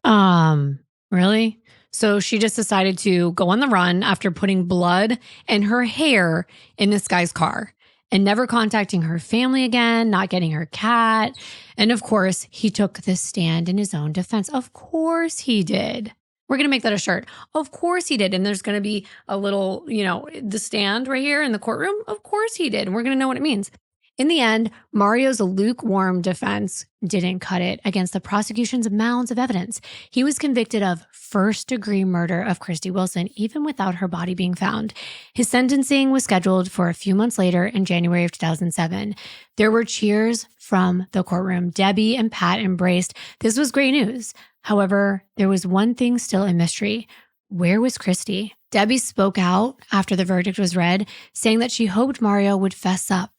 Really? So she just decided to go on the run after putting blood and her hair in this guy's car and never contacting her family again, not getting her cat. And of course, he took the stand in his own defense. Of course he did. We're going to make that a shirt. Of course he did. And there's going to be a little, the stand right here in the courtroom. Of course he did. And we're going to know what it means. In the end, Mario's lukewarm defense didn't cut it against the prosecution's mounds of evidence. He was convicted of first-degree murder of Christie Wilson, even without her body being found. His sentencing was scheduled for a few months later in January of 2007. There were cheers from the courtroom. Debbie and Pat embraced. This was great news. However, there was one thing still a mystery. Where was Christie? Debbie spoke out after the verdict was read, saying that she hoped Mario would fess up.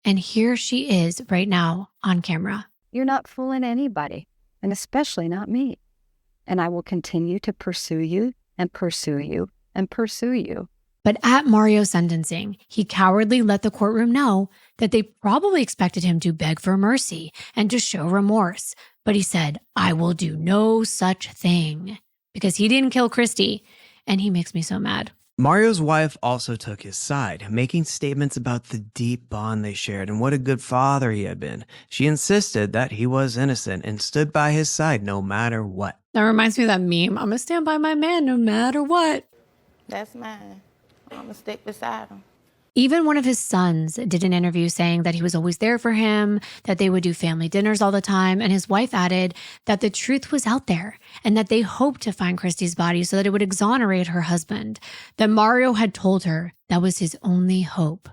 And here she is right now on camera. You're not fooling anybody, and especially not me. And I will continue to pursue you and pursue you and pursue you. But at Mario's sentencing, he cowardly let the courtroom know that they probably expected him to beg for mercy and to show remorse. But he said, I will do no such thing, because he didn't kill Christie. And he makes me so mad. Mario's wife also took his side, making statements about the deep bond they shared and what a good father he had been. She insisted that he was innocent and stood by his side no matter what. That reminds me of that meme. I'm going to stand by my man no matter what. That's mine. I'm going to stick beside him. Even one of his sons did an interview saying that he was always there for him, that they would do family dinners all the time. And his wife added that the truth was out there and that they hoped to find Christie's body so that it would exonerate her husband, that Mario had told her that was his only hope.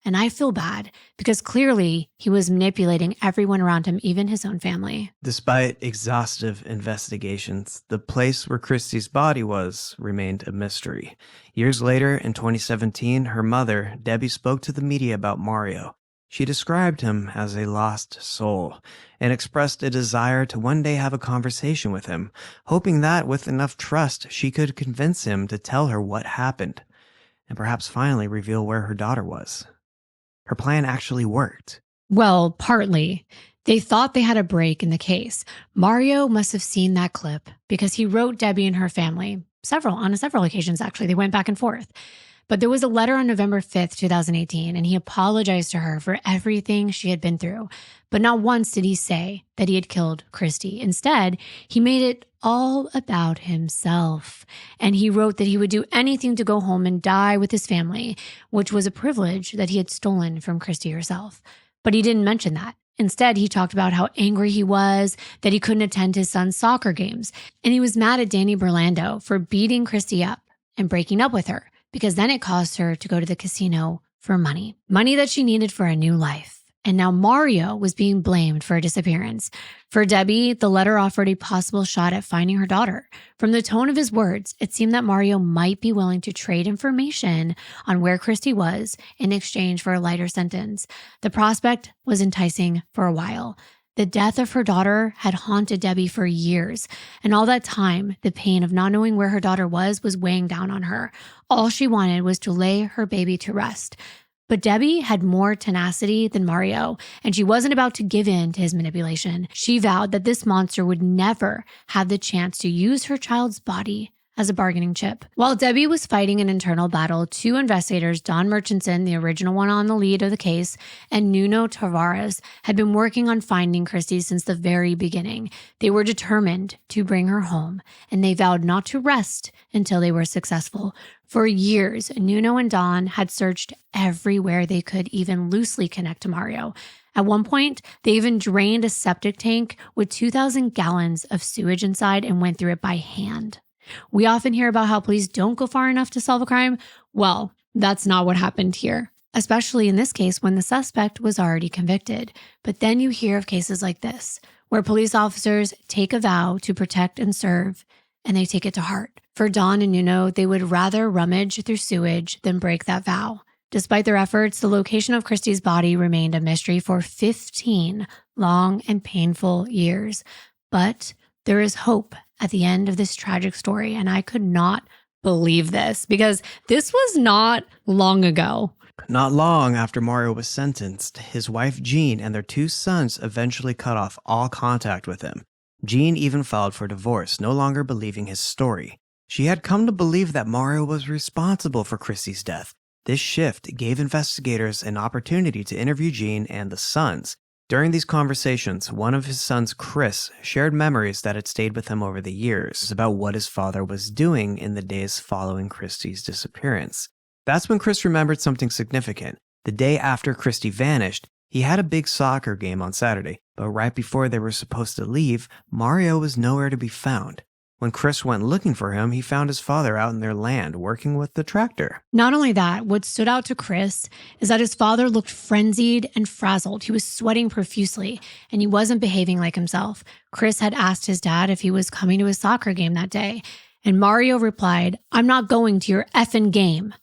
And I feel bad because clearly he was manipulating everyone around him, even his own family. Despite exhaustive investigations, the place where Christie's body was remained a mystery. Years later, in 2017, her mother, Debbie, spoke to the media about Mario. She described him as a lost soul and expressed a desire to one day have a conversation with him, hoping that with enough trust, she could convince him to tell her what happened and perhaps finally reveal where her daughter was. Her plan actually worked. Well, partly. They thought they had a break in the case. Mario must have seen that clip because he wrote Debbie and her family on several occasions, actually. They went back and forth. But there was a letter on November 5th, 2018, and he apologized to her for everything she had been through. But not once did he say that he had killed Christie. Instead, he made it all about himself. And he wrote that he would do anything to go home and die with his family, which was a privilege that he had stolen from Christie herself. But he didn't mention that. Instead, he talked about how angry he was, that he couldn't attend his son's soccer games. And he was mad at Danny Burlando for beating Christie up and breaking up with her, because then it caused her to go to the casino for money that she needed for a new life. And now Mario was being blamed for her disappearance. For Debbie, the letter offered a possible shot at finding her daughter. From the tone of his words, it seemed that Mario might be willing to trade information on where Christie was in exchange for a lighter sentence. The prospect was enticing for a while. The death of her daughter had haunted Debbie for years, and all that time, the pain of not knowing where her daughter was weighing down on her. All she wanted was to lay her baby to rest. But Debbie had more tenacity than Mario, and she wasn't about to give in to his manipulation. She vowed that this monster would never have the chance to use her child's body as a bargaining chip. While Debbie was fighting an internal battle, two investigators, Don Murchison, the original one on the lead of the case, and Nuno Tavares, had been working on finding Christie since the very beginning. They were determined to bring her home, and they vowed not to rest until they were successful. For years, Nuno and Don had searched everywhere they could even loosely connect to Mario. At one point, they even drained a septic tank with 2,000 gallons of sewage inside and went through it by hand. We often hear about how police don't go far enough to solve a crime. Well, that's not what happened here, especially in this case when the suspect was already convicted. But then you hear of cases like this, where police officers take a vow to protect and serve, and they take it to heart. For Don and Nuno, they would rather rummage through sewage than break that vow. Despite their efforts, the location of Christie's body remained a mystery for 15 long and painful years. But there is hope at the end of this tragic story, and I could not believe this because this was not long ago. Not long after Mario was sentenced, his wife Jean and their two sons eventually cut off all contact with him. Jean even filed for divorce, no longer believing his story. She had come to believe that Mario was responsible for Christie's death. This shift gave investigators an opportunity to interview Jean and the sons. During these conversations, one of his sons, Chris, shared memories that had stayed with him over the years about what his father was doing in the days following Christie's disappearance. That's when Chris remembered something significant. The day after Christie vanished, he had a big soccer game on Saturday, but right before they were supposed to leave, Mario was nowhere to be found. When Chris went looking for him, he found his father out in their land working with the tractor. Not only that, what stood out to Chris is that his father looked frenzied and frazzled. He was sweating profusely, and he wasn't behaving like himself. Chris had asked his dad if he was coming to his soccer game that day, and Mario replied, "I'm not going to your effing game."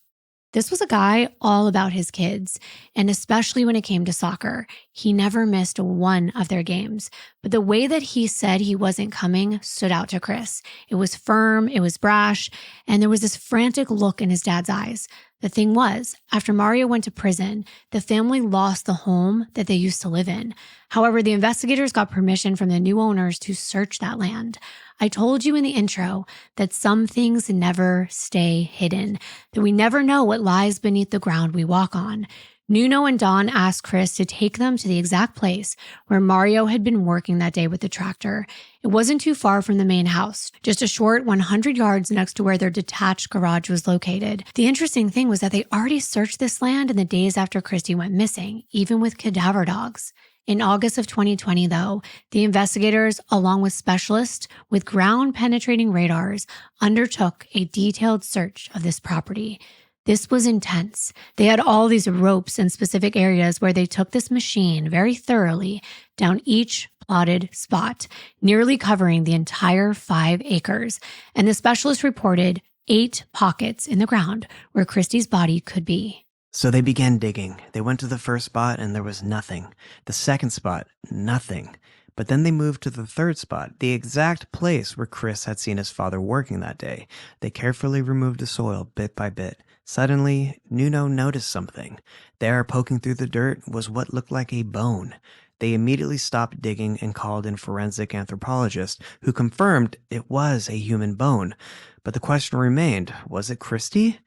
This was a guy all about his kids, and especially when it came to soccer. He never missed one of their games. But the way that he said he wasn't coming stood out to Chris. It was firm, it was brash, and there was this frantic look in his dad's eyes. The thing was, after Mario went to prison, the family lost the home that they used to live in. However, the investigators got permission from the new owners to search that land. I told you in the intro that some things never stay hidden, that we never know what lies beneath the ground we walk on. Nuno and Don asked Chris to take them to the exact place where Mario had been working that day with the tractor. It wasn't too far from the main house, just a short 100 yards next to where their detached garage was located. The interesting thing was that they already searched this land in the days after Christie went missing, even with cadaver dogs. In August of 2020, though, the investigators, along with specialists with ground-penetrating radars, undertook a detailed search of this property. This was intense. They had all these ropes in specific areas where they took this machine very thoroughly down each plotted spot, nearly covering the entire 5 acres. And the specialist reported 8 pockets in the ground where Christie's body could be. So they began digging. They went to the first spot and there was nothing. The second spot, nothing. But then they moved to the third spot, the exact place where Chris had seen his father working that day. They carefully removed the soil bit by bit. Suddenly, Nuno noticed something. There, poking through the dirt, was what looked like a bone. They immediately stopped digging and called in forensic anthropologists, who confirmed it was a human bone. But the question remained, was it Christie?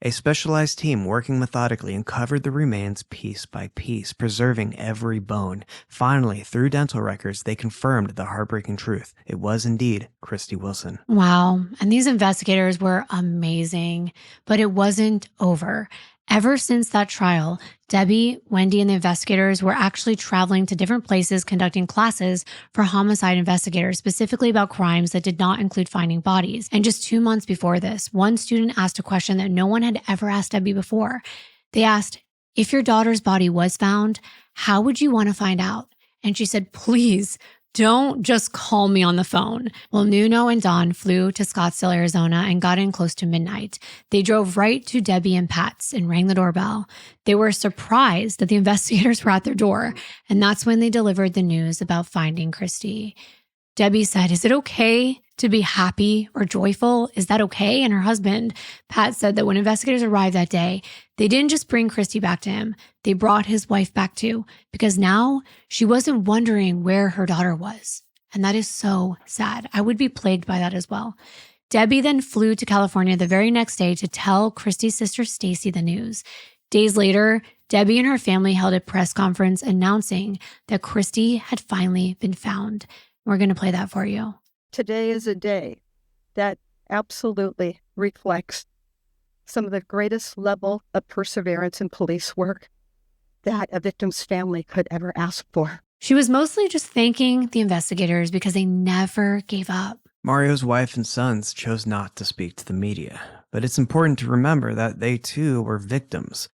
A specialized team working methodically uncovered the remains piece by piece, preserving every bone. Finally, through dental records, they confirmed the heartbreaking truth. It was indeed Christie Wilson. Wow. And these investigators were amazing, but it wasn't over. Ever since that trial, Debbie, Wendy, and the investigators were actually traveling to different places conducting classes for homicide investigators, specifically about crimes that did not include finding bodies. And just 2 months before this, one student asked a question that no one had ever asked Debbie before. They asked, if your daughter's body was found, how would you want to find out? And she said, please, don't just call me on the phone. Well, Nuno and Don flew to Scottsdale, Arizona and got in close to midnight. They drove right to Debbie and Pat's and rang the doorbell. They were surprised that the investigators were at their door, and that's when they delivered the news about finding Christie. Debbie said, is it okay to be happy or joyful? Is that okay? And her husband, Pat, said that when investigators arrived that day, they didn't just bring Christie back to him. They brought his wife back too, because now she wasn't wondering where her daughter was. And that is so sad. I would be plagued by that as well. Debbie then flew to California the very next day to tell Christie's sister Stacy the news. Days later, Debbie and her family held a press conference announcing that Christie had finally been found. We're going to play that for you. Today is a day that absolutely reflects some of the greatest level of perseverance in police work that a victim's family could ever ask for. She was mostly just thanking the investigators because they never gave up. Mario's wife and sons chose not to speak to the media, but it's important to remember that they too were victims.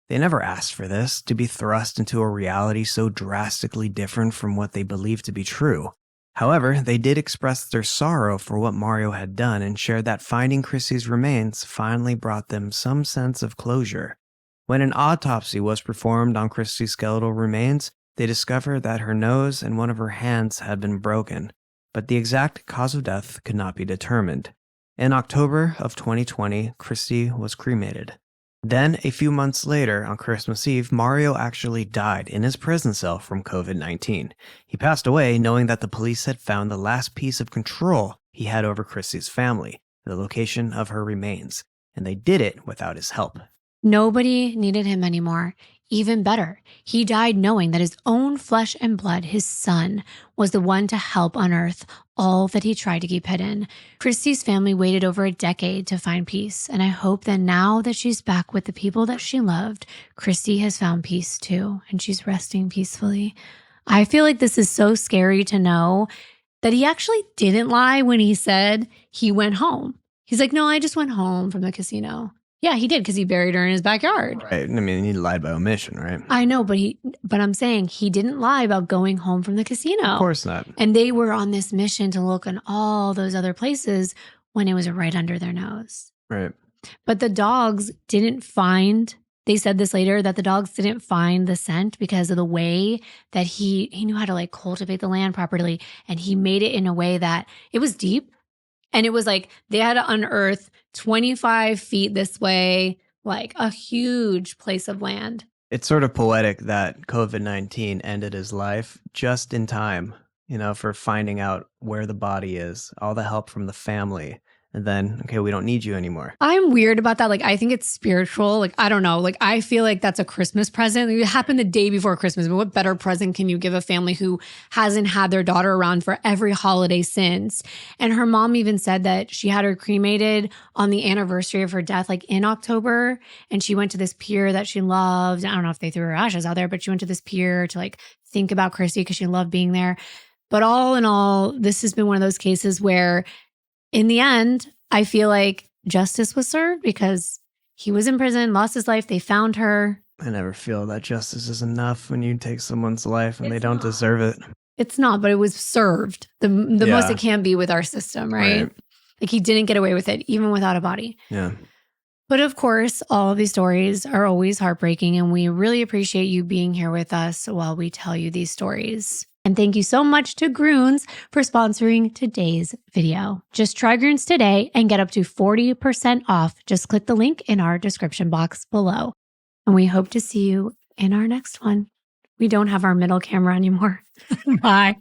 They never asked for this, to be thrust into a reality so drastically different from what they believed to be true. However, they did express their sorrow for what Mario had done and shared that finding Christie's remains finally brought them some sense of closure. When an autopsy was performed on Christie's skeletal remains, they discovered that her nose and one of her hands had been broken, but the exact cause of death could not be determined. In October of 2020, Christie was cremated. Then, a few months later, on Christmas Eve, Mario actually died in his prison cell from COVID-19. He passed away knowing that the police had found the last piece of control he had over Christie's family, the location of her remains, and they did it without his help. Nobody needed him anymore. Even better, he died knowing that his own flesh and blood, his son, was the one to help unearth all that he tried to keep hidden. Christie's family waited over a decade to find peace, and I hope that now that she's back with the people that she loved, Christie has found peace too, and she's resting peacefully. I feel like this is so scary to know that he actually didn't lie when he said he went home. He's like, no, I just went home from the casino. Yeah, he did because he buried her in his backyard. Right. I mean, he lied by omission, right? I know, but I'm saying he didn't lie about going home from the casino. Of course not. And they were on this mission to look in all those other places when it was right under their nose. Right. But the dogs didn't find They said this later, that the dogs didn't find the scent because of the way that he knew how to like cultivate the land properly. And he made it in a way that it was deep. And it was like they had to unearth 25 feet this way, like a huge place of land. It's sort of poetic that COVID-19 ended his life just in time, for finding out where the body is, all the help from the family. And then, okay, we don't need you anymore. I'm weird about that. Like, I think it's spiritual. Like, I don't know. Like, I feel like that's a Christmas present. It happened the day before Christmas. But what better present can you give a family who hasn't had their daughter around for every holiday since? And her mom even said that she had her cremated on the anniversary of her death, like in October. And she went to this pier that she loved. I don't know if they threw her ashes out there, but she went to this pier to like think about Christie because she loved being there. But all in all, this has been one of those cases where in the end, I feel like justice was served because he was in prison, lost his life. They found her. I never feel that justice is enough when you take someone's life and they don't deserve it. It's not, but it was served. The most it can be with our system, right? Like he didn't get away with it, even without a body. Yeah. But of course, all of these stories are always heartbreaking, and we really appreciate you being here with us while we tell you these stories. And thank you so much to Groons for sponsoring today's video. Just try Groons today and get up to 40% off. Just click the link in our description box below. And we hope to see you in our next one. We don't have our middle camera anymore. Bye.